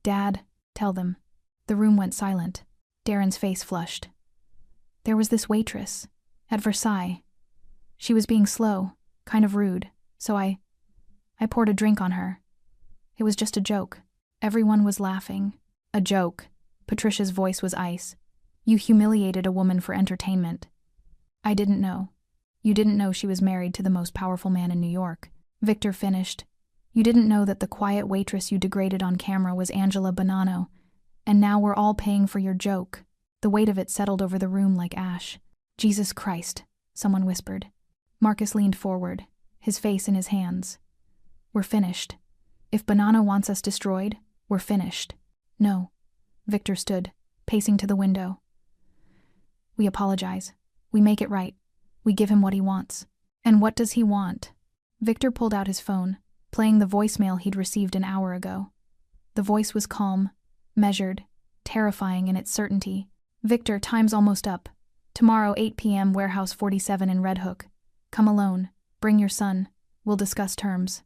Dad, tell them. The room went silent. Darren's face flushed. There was this waitress, at Versailles. She was being slow, kind of rude, so I poured a drink on her. It was just a joke. Everyone was laughing. A joke. Patricia's voice was ice. You humiliated a woman for entertainment. I didn't know. You didn't know she was married to the most powerful man in New York. Victor finished. You didn't know that the quiet waitress you degraded on camera was Angela Bonanno, and now we're all paying for your joke. The weight of it settled over the room like ash. Jesus Christ, someone whispered. Marcus leaned forward, his face in his hands. We're finished. If Bonanno wants us destroyed, we're finished. No. Victor stood, pacing to the window. We apologize. We make it right. We give him what he wants. And what does he want? Victor pulled out his phone, playing the voicemail he'd received an hour ago. The voice was calm, measured, terrifying in its certainty. Victor, time's almost up. Tomorrow, 8 p.m., Warehouse 47 in Red Hook. Come alone. Bring your son. We'll discuss terms.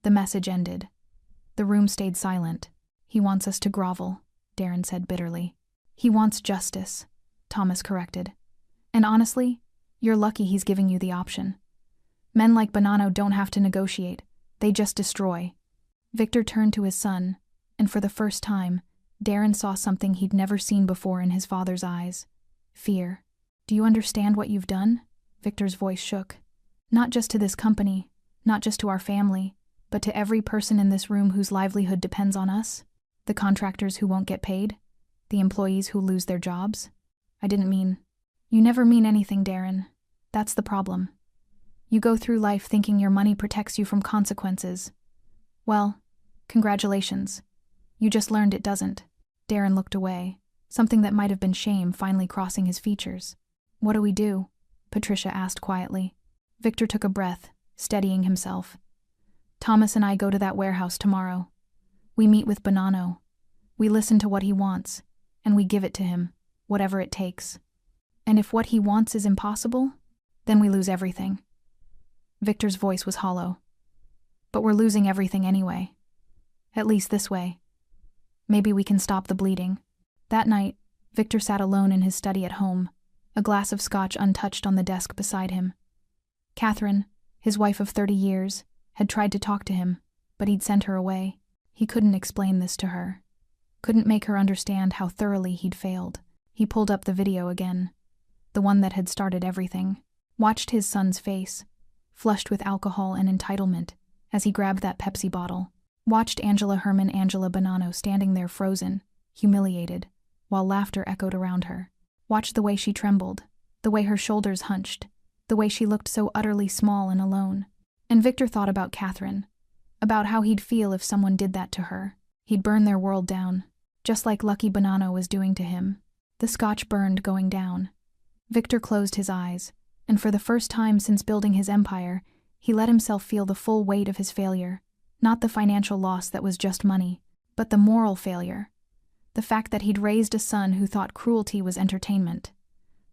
The message ended. The room stayed silent. He wants us to grovel, Darren said bitterly. He wants justice, Thomas corrected. And honestly, you're lucky he's giving you the option. Men like Bonanno don't have to negotiate. They just destroy. Victor turned to his son, and for the first time, Darren saw something he'd never seen before in his father's eyes. Fear. Do you understand what you've done? Victor's voice shook. Not just to this company, not just to our family, but to every person in this room whose livelihood depends on us. The contractors who won't get paid? The employees who lose their jobs? I didn't mean. You never mean anything, Darren. That's the problem. You go through life thinking your money protects you from consequences. Well, congratulations. You just learned it doesn't. Darren looked away, something that might have been shame finally crossing his features. What do we do? Patricia asked quietly. Victor took a breath, steadying himself. Thomas and I go to that warehouse tomorrow. We meet with Bonanno. We listen to what he wants, and we give it to him, whatever it takes. And if what he wants is impossible, then we lose everything. Victor's voice was hollow. But we're losing everything anyway. At least this way. Maybe we can stop the bleeding. That night, Victor sat alone in his study at home, a glass of scotch untouched on the desk beside him. Catherine, his wife of 30 years, had tried to talk to him, but he'd sent her away. He couldn't explain this to her. Couldn't make her understand how thoroughly he'd failed. He pulled up the video again, the one that had started everything, watched his son's face, flushed with alcohol and entitlement, as he grabbed that Pepsi bottle, watched Angela Bonanno standing there frozen, humiliated, while laughter echoed around her. Watched the way she trembled, the way her shoulders hunched, the way she looked so utterly small and alone. And Victor thought about Catherine, about how he'd feel if someone did that to her. He'd burn their world down, just like Lucky Bonanno was doing to him. The scotch burned going down. Victor closed his eyes, and for the first time since building his empire, he let himself feel the full weight of his failure, not the financial loss that was just money, but the moral failure. The fact that he'd raised a son who thought cruelty was entertainment.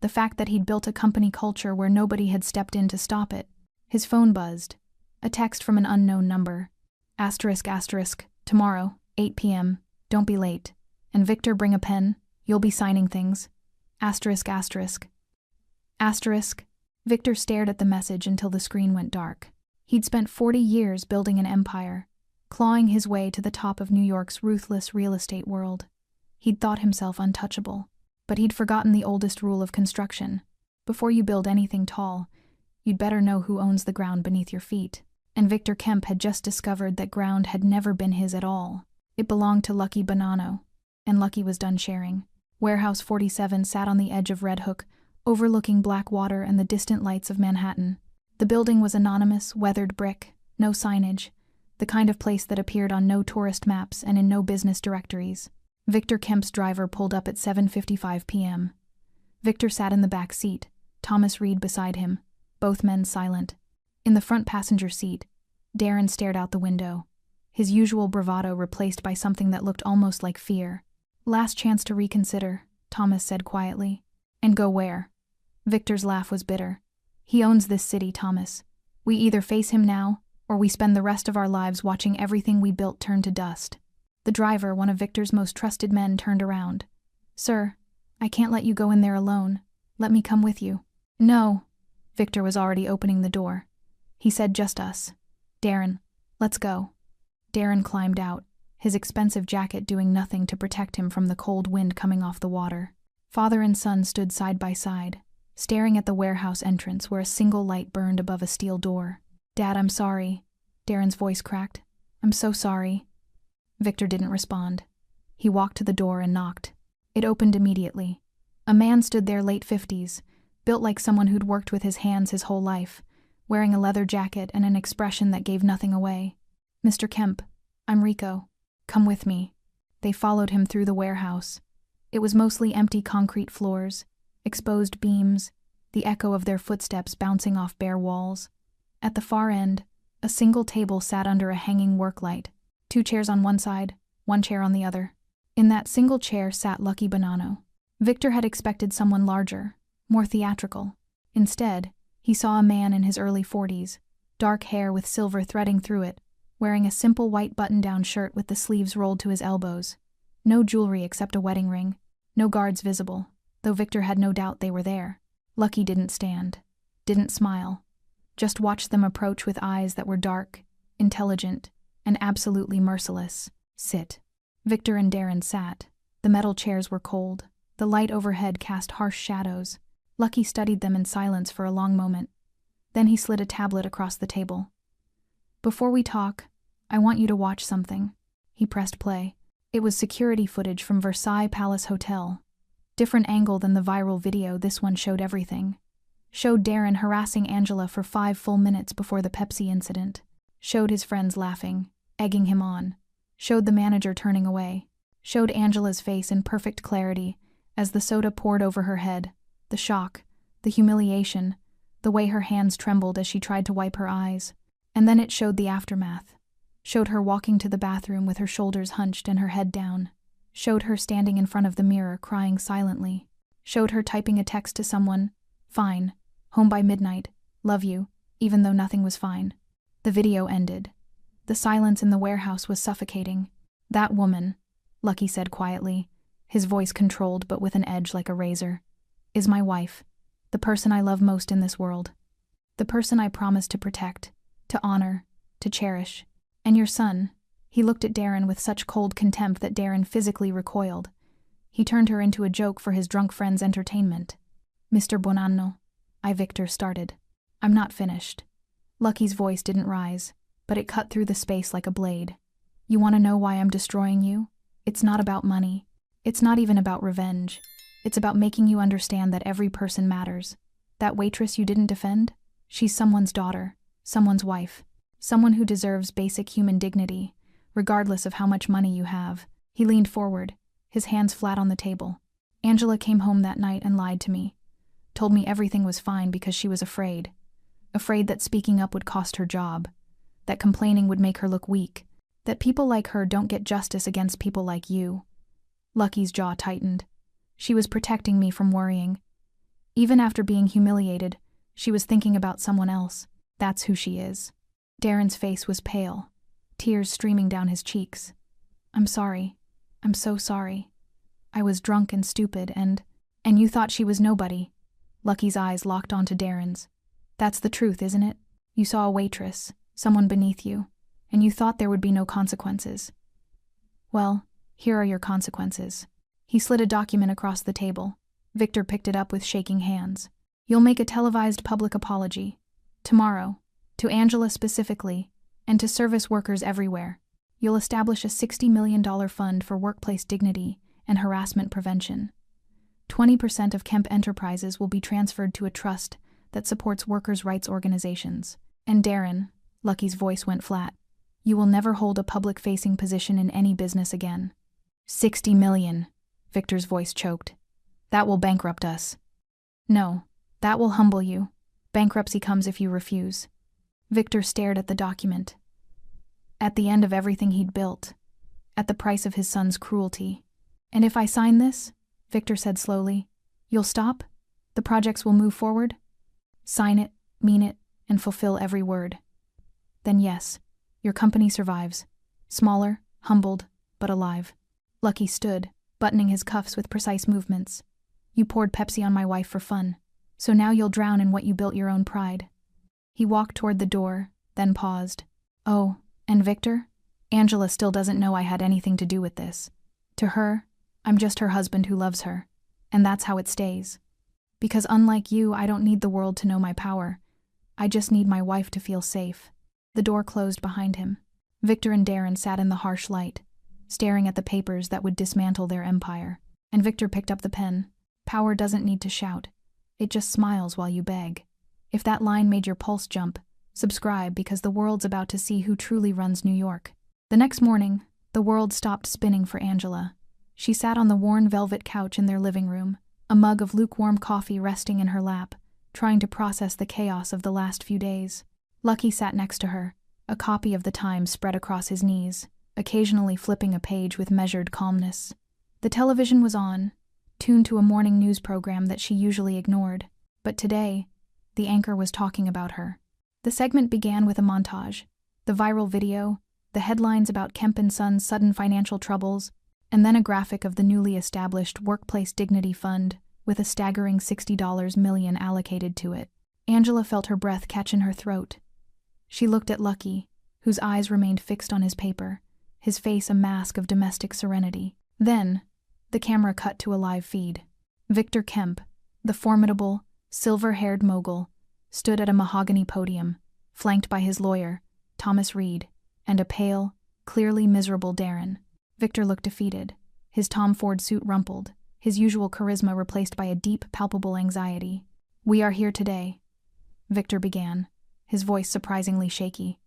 The fact that he'd built a company culture where nobody had stepped in to stop it. His phone buzzed. A text from an unknown number. **, tomorrow, 8 p.m., don't be late. And Victor, bring a pen, you'll be signing things. **. Victor stared at the message until the screen went dark. He'd spent 40 years building an empire, clawing his way to the top of New York's ruthless real estate world. He'd thought himself untouchable, but he'd forgotten the oldest rule of construction. Before you build anything tall, you'd better know who owns the ground beneath your feet. And Victor Kemp had just discovered that ground had never been his at all. It belonged to Lucky Bonanno, and Lucky was done sharing. Warehouse 47 sat on the edge of Red Hook, overlooking Blackwater and the distant lights of Manhattan. The building was anonymous, weathered brick, no signage, the kind of place that appeared on no tourist maps and in no business directories. Victor Kemp's driver pulled up at 7:55 p.m. Victor sat in the back seat, Thomas Reed beside him, both men silent. In the front passenger seat, Darren stared out the window, his usual bravado replaced by something that looked almost like fear. "Last chance to reconsider," Thomas said quietly. "And go where?" Victor's laugh was bitter. "He owns this city, Thomas. We either face him now, or we spend the rest of our lives watching everything we built turn to dust." The driver, one of Victor's most trusted men, turned around. "Sir, I can't let you go in there alone. Let me come with you." "No." Victor was already opening the door. He said, "Just us. Darren, let's go." Darren climbed out, his expensive jacket doing nothing to protect him from the cold wind coming off the water. Father and son stood side by side, staring at the warehouse entrance where a single light burned above a steel door. "Dad, I'm sorry." Darren's voice cracked. "I'm so sorry." Victor didn't respond. He walked to the door and knocked. It opened immediately. A man stood there, late 50s, built like someone who'd worked with his hands his whole life, wearing a leather jacket and an expression that gave nothing away. "Mr. Kemp, I'm Rico. Come with me." They followed him through the warehouse. It was mostly empty concrete floors, exposed beams, the echo of their footsteps bouncing off bare walls. At the far end, a single table sat under a hanging work light, 2 chairs on one side, 1 chair on the other. In that single chair sat Lucky Bonanno. Victor had expected someone larger, more theatrical. Instead, he saw a man in his early 40s, dark hair with silver threading through it, wearing a simple white button-down shirt with the sleeves rolled to his elbows. No jewelry except a wedding ring, no guards visible, though Victor had no doubt they were there. Lucky didn't stand, didn't smile, just watched them approach with eyes that were dark, intelligent, and absolutely merciless. "Sit." Victor and Darren sat. The metal chairs were cold. The light overhead cast harsh shadows. Lucky studied them in silence for a long moment. Then he slid a tablet across the table. "Before we talk, I want you to watch something." He pressed play. It was security footage from Versailles Palace Hotel. Different angle than the viral video, this one showed everything. Showed Darren harassing Angela for 5 full minutes before the Pepsi incident. Showed his friends laughing, egging him on. Showed the manager turning away. Showed Angela's face in perfect clarity as the soda poured over her head. The shock, the humiliation, the way her hands trembled as she tried to wipe her eyes. And then it showed the aftermath. Showed her walking to the bathroom with her shoulders hunched and her head down. Showed her standing in front of the mirror crying silently. Showed her typing a text to someone, "Fine, home by midnight, love you," even though nothing was fine. The video ended. The silence in the warehouse was suffocating. "That woman," Lucky said quietly, his voice controlled but with an edge like a razor, "is my wife, the person I love most in this world. The person I promised to protect, to honor, to cherish. And your son," he looked at Darren with such cold contempt that Darren physically recoiled. He turned her into a joke for his drunk friend's entertainment. "Mr. Bonanno," Victor started. "I'm not finished." Lucky's voice didn't rise, but it cut through the space like a blade. "You want to know why I'm destroying you? It's not about money. It's not even about revenge. It's about making you understand that every person matters. That waitress you didn't defend? She's someone's daughter, someone's wife, someone who deserves basic human dignity, regardless of how much money you have." He leaned forward, his hands flat on the table. "Angela came home that night and lied to me. Told me everything was fine because she was afraid. Afraid that speaking up would cost her job, that complaining would make her look weak, that people like her don't get justice against people like you." Lucky's jaw tightened. She was protecting me from worrying. Even after being humiliated, she was thinking about someone else. That's who she is. Darren's face was pale, tears streaming down his cheeks. "I'm sorry. I'm so sorry. I was drunk and stupid and you thought she was nobody." Lucky's eyes locked onto Darren's. "That's the truth, isn't it? You saw a waitress, someone beneath you, and you thought there would be no consequences. Well, here are your consequences." He slid a document across the table. Victor picked it up with shaking hands. "You'll make a televised public apology. Tomorrow. To Angela specifically, and to service workers everywhere. You'll establish a $60 million fund for workplace dignity and harassment prevention. 20% of Kemp Enterprises will be transferred to a trust that supports workers' rights organizations. And Darren," Lucky's voice went flat, "you will never hold a public-facing position in any business again." $60 million, Victor's voice choked. "That will bankrupt us." "No, that will humble you. Bankruptcy comes if you refuse." Victor stared at the document. At the end of everything he'd built. At the price of his son's cruelty. "And if I sign this," Victor said slowly, "you'll stop? The projects will move forward?" "Sign it, mean it, and fulfill every word. Then yes, your company survives. Smaller, humbled, but alive." Lucky stood, buttoning his cuffs with precise movements. "You poured Pepsi on my wife for fun, so now you'll drown in what you built your own pride." He walked toward the door, then paused. "Oh, and Victor? Angela still doesn't know I had anything to do with this. To her, I'm just her husband who loves her, and that's how it stays. Because unlike you, I don't need the world to know my power. I just need my wife to feel safe." The door closed behind him. Victor and Darren sat in the harsh light, staring at the papers that would dismantle their empire. And Victor picked up the pen. "Power doesn't need to shout. It just smiles while you beg. If that line made your pulse jump, subscribe because the world's about to see who truly runs New York." The next morning, the world stopped spinning for Angela. She sat on the worn velvet couch in their living room, a mug of lukewarm coffee resting in her lap, trying to process the chaos of the last few days. Lucky sat next to her, a copy of the Times spread across his knees, occasionally flipping a page with measured calmness. The television was on, tuned to a morning news program that she usually ignored, but today, the anchor was talking about her. The segment began with a montage, the viral video, the headlines about Kemp & Son's sudden financial troubles, and then a graphic of the newly established Workplace Dignity Fund with a staggering $60 million allocated to it. Angela felt her breath catch in her throat. She looked at Lucky, whose eyes remained fixed on his paper, his face a mask of domestic serenity. Then, the camera cut to a live feed. Victor Kemp, the formidable, silver-haired mogul, stood at a mahogany podium, flanked by his lawyer, Thomas Reed, and a pale, clearly miserable Darren. Victor looked defeated, his Tom Ford suit rumpled, his usual charisma replaced by a deep, palpable anxiety. "We are here today," Victor began, his voice surprisingly shaky,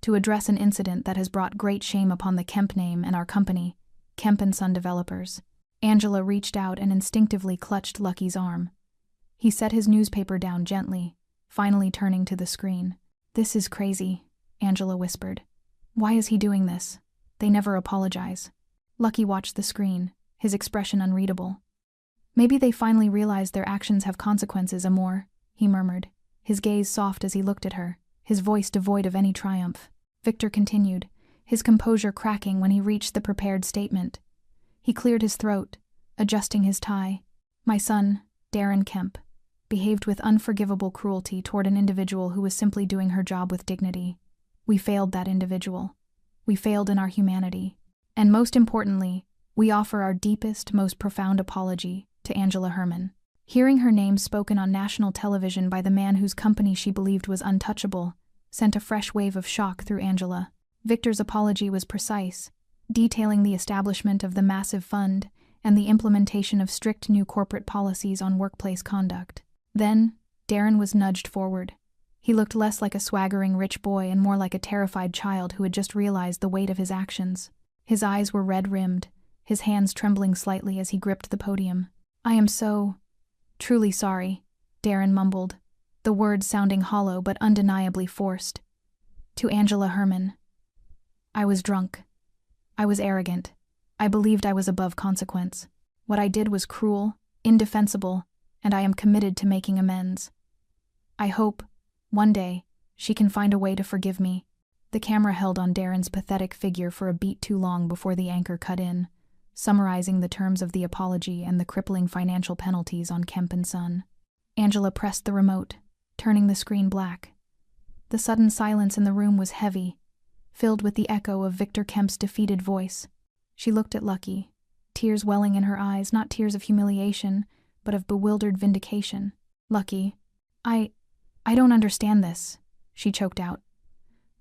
"to address an incident that has brought great shame upon the Kemp name and our company, Kemp & Son Developers." Angela reached out and instinctively clutched Lucky's arm. He set his newspaper down gently, finally turning to the screen. "This is crazy," Angela whispered. "Why is he doing this? They never apologize." Lucky watched the screen, his expression unreadable. "Maybe they finally realize their actions have consequences, Amor," he murmured, his gaze soft as he looked at her, his voice devoid of any triumph. Victor continued, his composure cracking when he reached the prepared statement. He cleared his throat, adjusting his tie. "My son, Darren Kemp, behaved with unforgivable cruelty toward an individual who was simply doing her job with dignity. We failed that individual. We failed in our humanity. And most importantly, we offer our deepest, most profound apology to Angela Herman." Hearing her name spoken on national television by the man whose company she believed was untouchable sent a fresh wave of shock through Angela. Victor's apology was precise, detailing the establishment of the massive fund and the implementation of strict new corporate policies on workplace conduct. Then, Darren was nudged forward. He looked less like a swaggering rich boy and more like a terrified child who had just realized the weight of his actions. His eyes were red-rimmed, his hands trembling slightly as he gripped the podium. "I am so truly sorry," Darren mumbled, the words sounding hollow but undeniably forced. "To Angela Herman. I was drunk. I was arrogant. I believed I was above consequence. What I did was cruel, indefensible, and I am committed to making amends. I hope, one day, she can find a way to forgive me." The camera held on Darren's pathetic figure for a beat too long before the anchor cut in, summarizing the terms of the apology and the crippling financial penalties on Kemp & Son. Angela pressed the remote, turning the screen black. The sudden silence in the room was heavy, filled with the echo of Victor Kemp's defeated voice. She looked at Lucky, tears welling in her eyes, not tears of humiliation, but of bewildered vindication. "Lucky, I don't understand this," she choked out.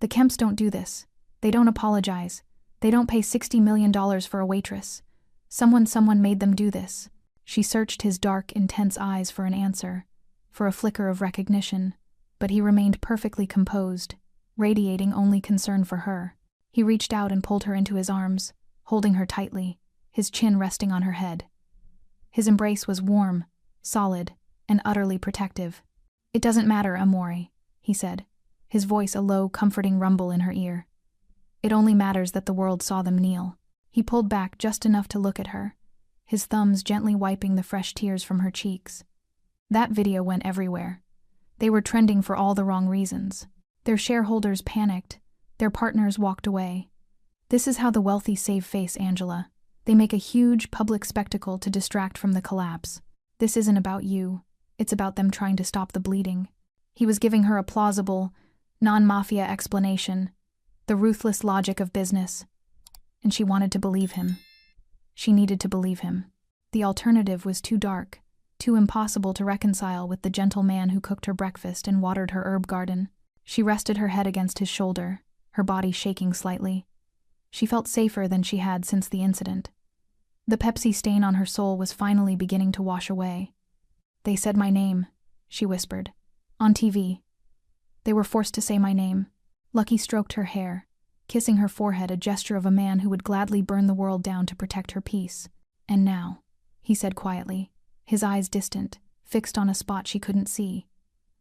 "The Kemps don't do this. They don't apologize. They don't pay $60 million for a waitress. Someone made them do this." She searched his dark, intense eyes for an answer, for a flicker of recognition, but he remained perfectly composed, radiating only concern for her. He reached out and pulled her into his arms, holding her tightly, his chin resting on her head. His embrace was warm, solid, and utterly protective. "It doesn't matter, Amore," he said, his voice a low, comforting rumble in her ear. "It only matters that the world saw them kneel." He pulled back just enough to look at her, his thumbs gently wiping the fresh tears from her cheeks. That video went everywhere. They were trending for all the wrong reasons. Their shareholders panicked. Their partners walked away. This is how the wealthy save face, Angela. They make a huge public spectacle to distract from the collapse. This isn't about you. It's about them trying to stop the bleeding. He was giving her a plausible, non-Mafia explanation, the ruthless logic of business. And she wanted to believe him. She needed to believe him. The alternative was too dark, too impossible to reconcile with the gentle man who cooked her breakfast and watered her herb garden. She rested her head against his shoulder, her body shaking slightly. She felt safer than she had since the incident. The Pepsi stain on her soul was finally beginning to wash away. "They said my name," she whispered. "On TV. They were forced to say my name." Lucky stroked her hair, kissing her forehead, a gesture of a man who would gladly burn the world down to protect her peace. "And now," he said quietly, his eyes distant, fixed on a spot she couldn't see.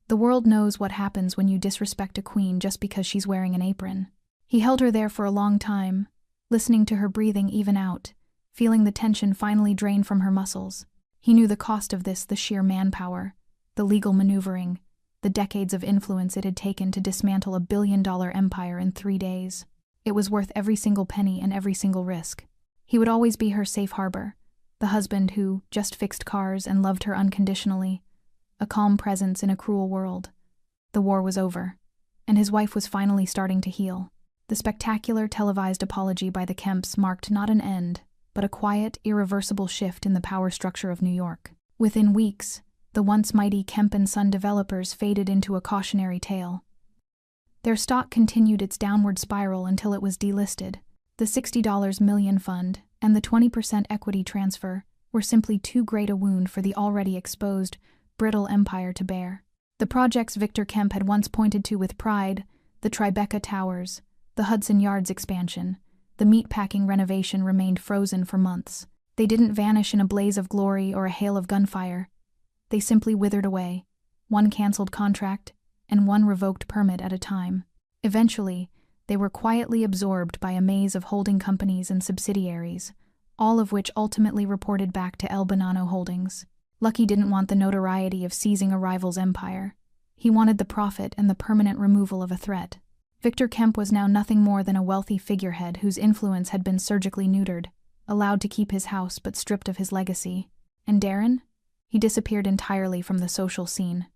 "The world knows what happens when you disrespect a queen just because she's wearing an apron." He held her there for a long time, listening to her breathing even out, feeling the tension finally drain from her muscles. He knew the cost of this, the sheer manpower, the legal maneuvering, the decades of influence it had taken to dismantle a billion-dollar empire in 3 days. It was worth every single penny and every single risk. He would always be her safe harbor, the husband who just fixed cars and loved her unconditionally, a calm presence in a cruel world. The war was over, and his wife was finally starting to heal. The spectacular televised apology by the Kemps marked not an end, but a quiet, irreversible shift in the power structure of New York. Within weeks, the once mighty Kemp & Son Developers faded into a cautionary tale. Their stock continued its downward spiral until it was delisted. The $60 million fund and the 20% equity transfer were simply too great a wound for the already exposed, brittle empire to bear. The projects Victor Kemp had once pointed to with pride, the Tribeca Towers, the Hudson Yards expansion, the meatpacking renovation, remained frozen for months. They didn't vanish in a blaze of glory or a hail of gunfire. They simply withered away, one canceled contract and one revoked permit at a time. Eventually, they were quietly absorbed by a maze of holding companies and subsidiaries, all of which ultimately reported back to El Banano Holdings. Lucky didn't want the notoriety of seizing a rival's empire. He wanted the profit and the permanent removal of a threat. Victor Kemp was now nothing more than a wealthy figurehead whose influence had been surgically neutered, allowed to keep his house but stripped of his legacy. And Darren? He disappeared entirely from the social scene.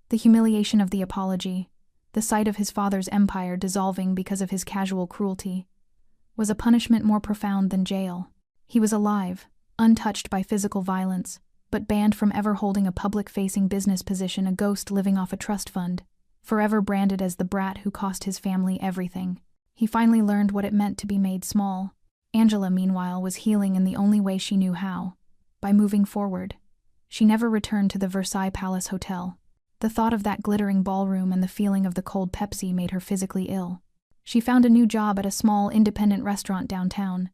The humiliation of the apology, the sight of his father's empire dissolving because of his casual cruelty, was a punishment more profound than jail. He was alive, untouched by physical violence, but banned from ever holding a public-facing business position, a ghost living off a trust fund, forever branded as the brat who cost his family everything. He finally learned what it meant to be made small. Angela, meanwhile, was healing in the only way she knew how, by moving forward. She never returned to the Versailles Palace Hotel. The thought of that glittering ballroom and the feeling of the cold Pepsi made her physically ill. She found a new job at a small, independent restaurant downtown,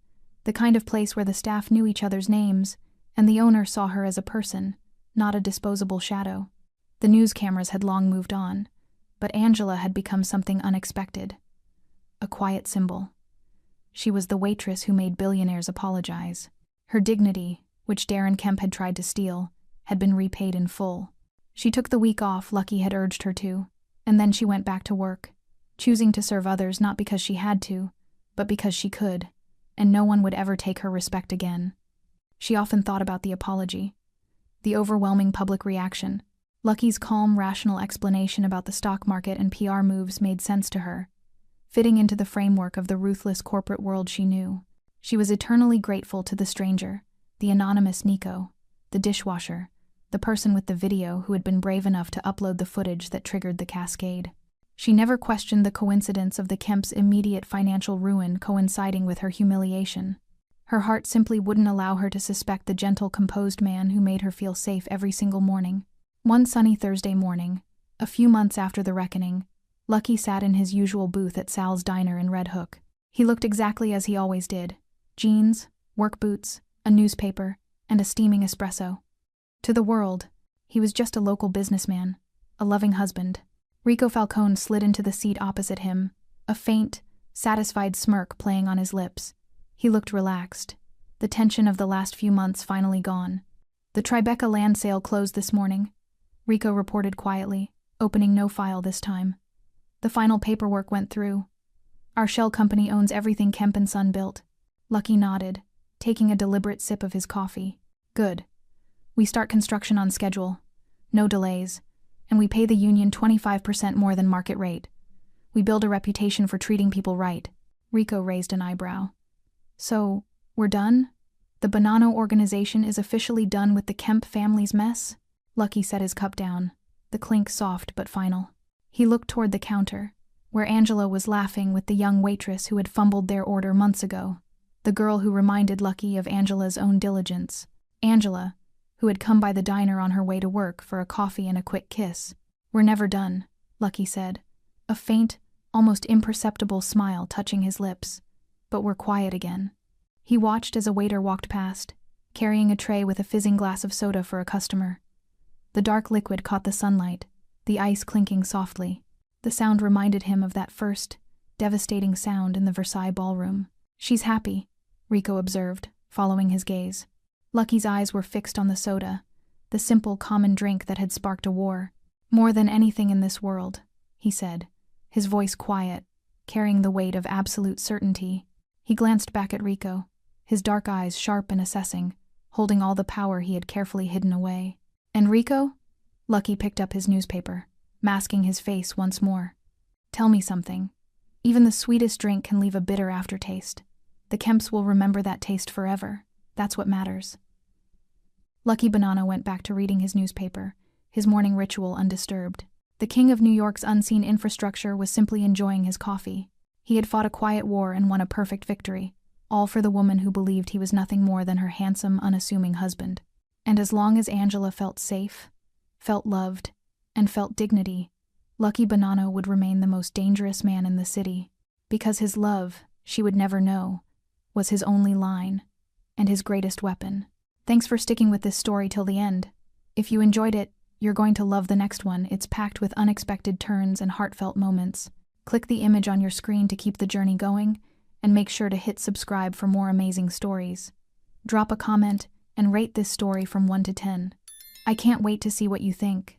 the kind of place where the staff knew each other's names, and the owner saw her as a person, not a disposable shadow. The news cameras had long moved on, but Angela had become something unexpected. A quiet symbol. She was the waitress who made billionaires apologize. Her dignity, which Darren Kemp had tried to steal, had been repaid in full. She took the week off Lucky had urged her to, and then she went back to work, choosing to serve others not because she had to, but because she could, and no one would ever take her respect again. She often thought about the apology, the overwhelming public reaction. Lucky's calm, rational explanation about the stock market and PR moves made sense to her, fitting into the framework of the ruthless corporate world she knew. She was eternally grateful to the stranger, the anonymous Nico, the dishwasher, the person with the video who had been brave enough to upload the footage that triggered the cascade. She never questioned the coincidence of the Kemps' immediate financial ruin coinciding with her humiliation. Her heart simply wouldn't allow her to suspect the gentle, composed man who made her feel safe every single morning. One sunny Thursday morning, a few months after the reckoning, Lucky sat in his usual booth at Sal's Diner in Red Hook. He looked exactly as he always did: jeans, work boots, a newspaper, and a steaming espresso. To the world, he was just a local businessman, a loving husband. Rico Falcone slid into the seat opposite him, a faint, satisfied smirk playing on his lips. He looked relaxed, the tension of the last few months finally gone. The Tribeca land sale closed this morning, Rico reported quietly, opening no file this time. The final paperwork went through. Our shell company owns everything Kemp & Son built. Lucky nodded, taking a deliberate sip of his coffee. Good. We start construction on schedule. No delays. And we pay the union 25% more than market rate. We build a reputation for treating people right. Rico raised an eyebrow. So, we're done? The Bonanno organization is officially done with the Kemp family's mess? Lucky set his cup down, the clink soft but final. He looked toward the counter, where Angela was laughing with the young waitress who had fumbled their order months ago, the girl who reminded Lucky of Angela's own diligence. Angela, who had come by the diner on her way to work for a coffee and a quick kiss. We're never done, Lucky said, a faint, almost imperceptible smile touching his lips. But we're quiet again. He watched as a waiter walked past, carrying a tray with a fizzing glass of soda for a customer. The dark liquid caught the sunlight, the ice clinking softly. The sound reminded him of that first, devastating sound in the Versailles ballroom. She's happy, Rico observed, following his gaze. Lucky's eyes were fixed on the soda, the simple, common drink that had sparked a war. More than anything in this world, he said, his voice quiet, carrying the weight of absolute certainty. He glanced back at Rico, his dark eyes sharp and assessing, holding all the power he had carefully hidden away. And Rico? Lucky picked up his newspaper, masking his face once more. Tell me something. Even the sweetest drink can leave a bitter aftertaste. The Kemps will remember that taste forever. That's what matters. Lucky Bonanno went back to reading his newspaper, his morning ritual undisturbed. The king of New York's unseen infrastructure was simply enjoying his coffee. He had fought a quiet war and won a perfect victory, all for the woman who believed he was nothing more than her handsome, unassuming husband. And as long as Angela felt safe, felt loved, and felt dignity, Lucky Banana would remain the most dangerous man in the city, because his love, she would never know, was his only line and his greatest weapon. Thanks for sticking with this story till the end. If you enjoyed it, you're going to love the next one. It's packed with unexpected turns and heartfelt moments. Click the image on your screen to keep the journey going, and make sure to hit subscribe for more amazing stories. Drop a comment and rate this story from 1 to 10. I can't wait to see what you think.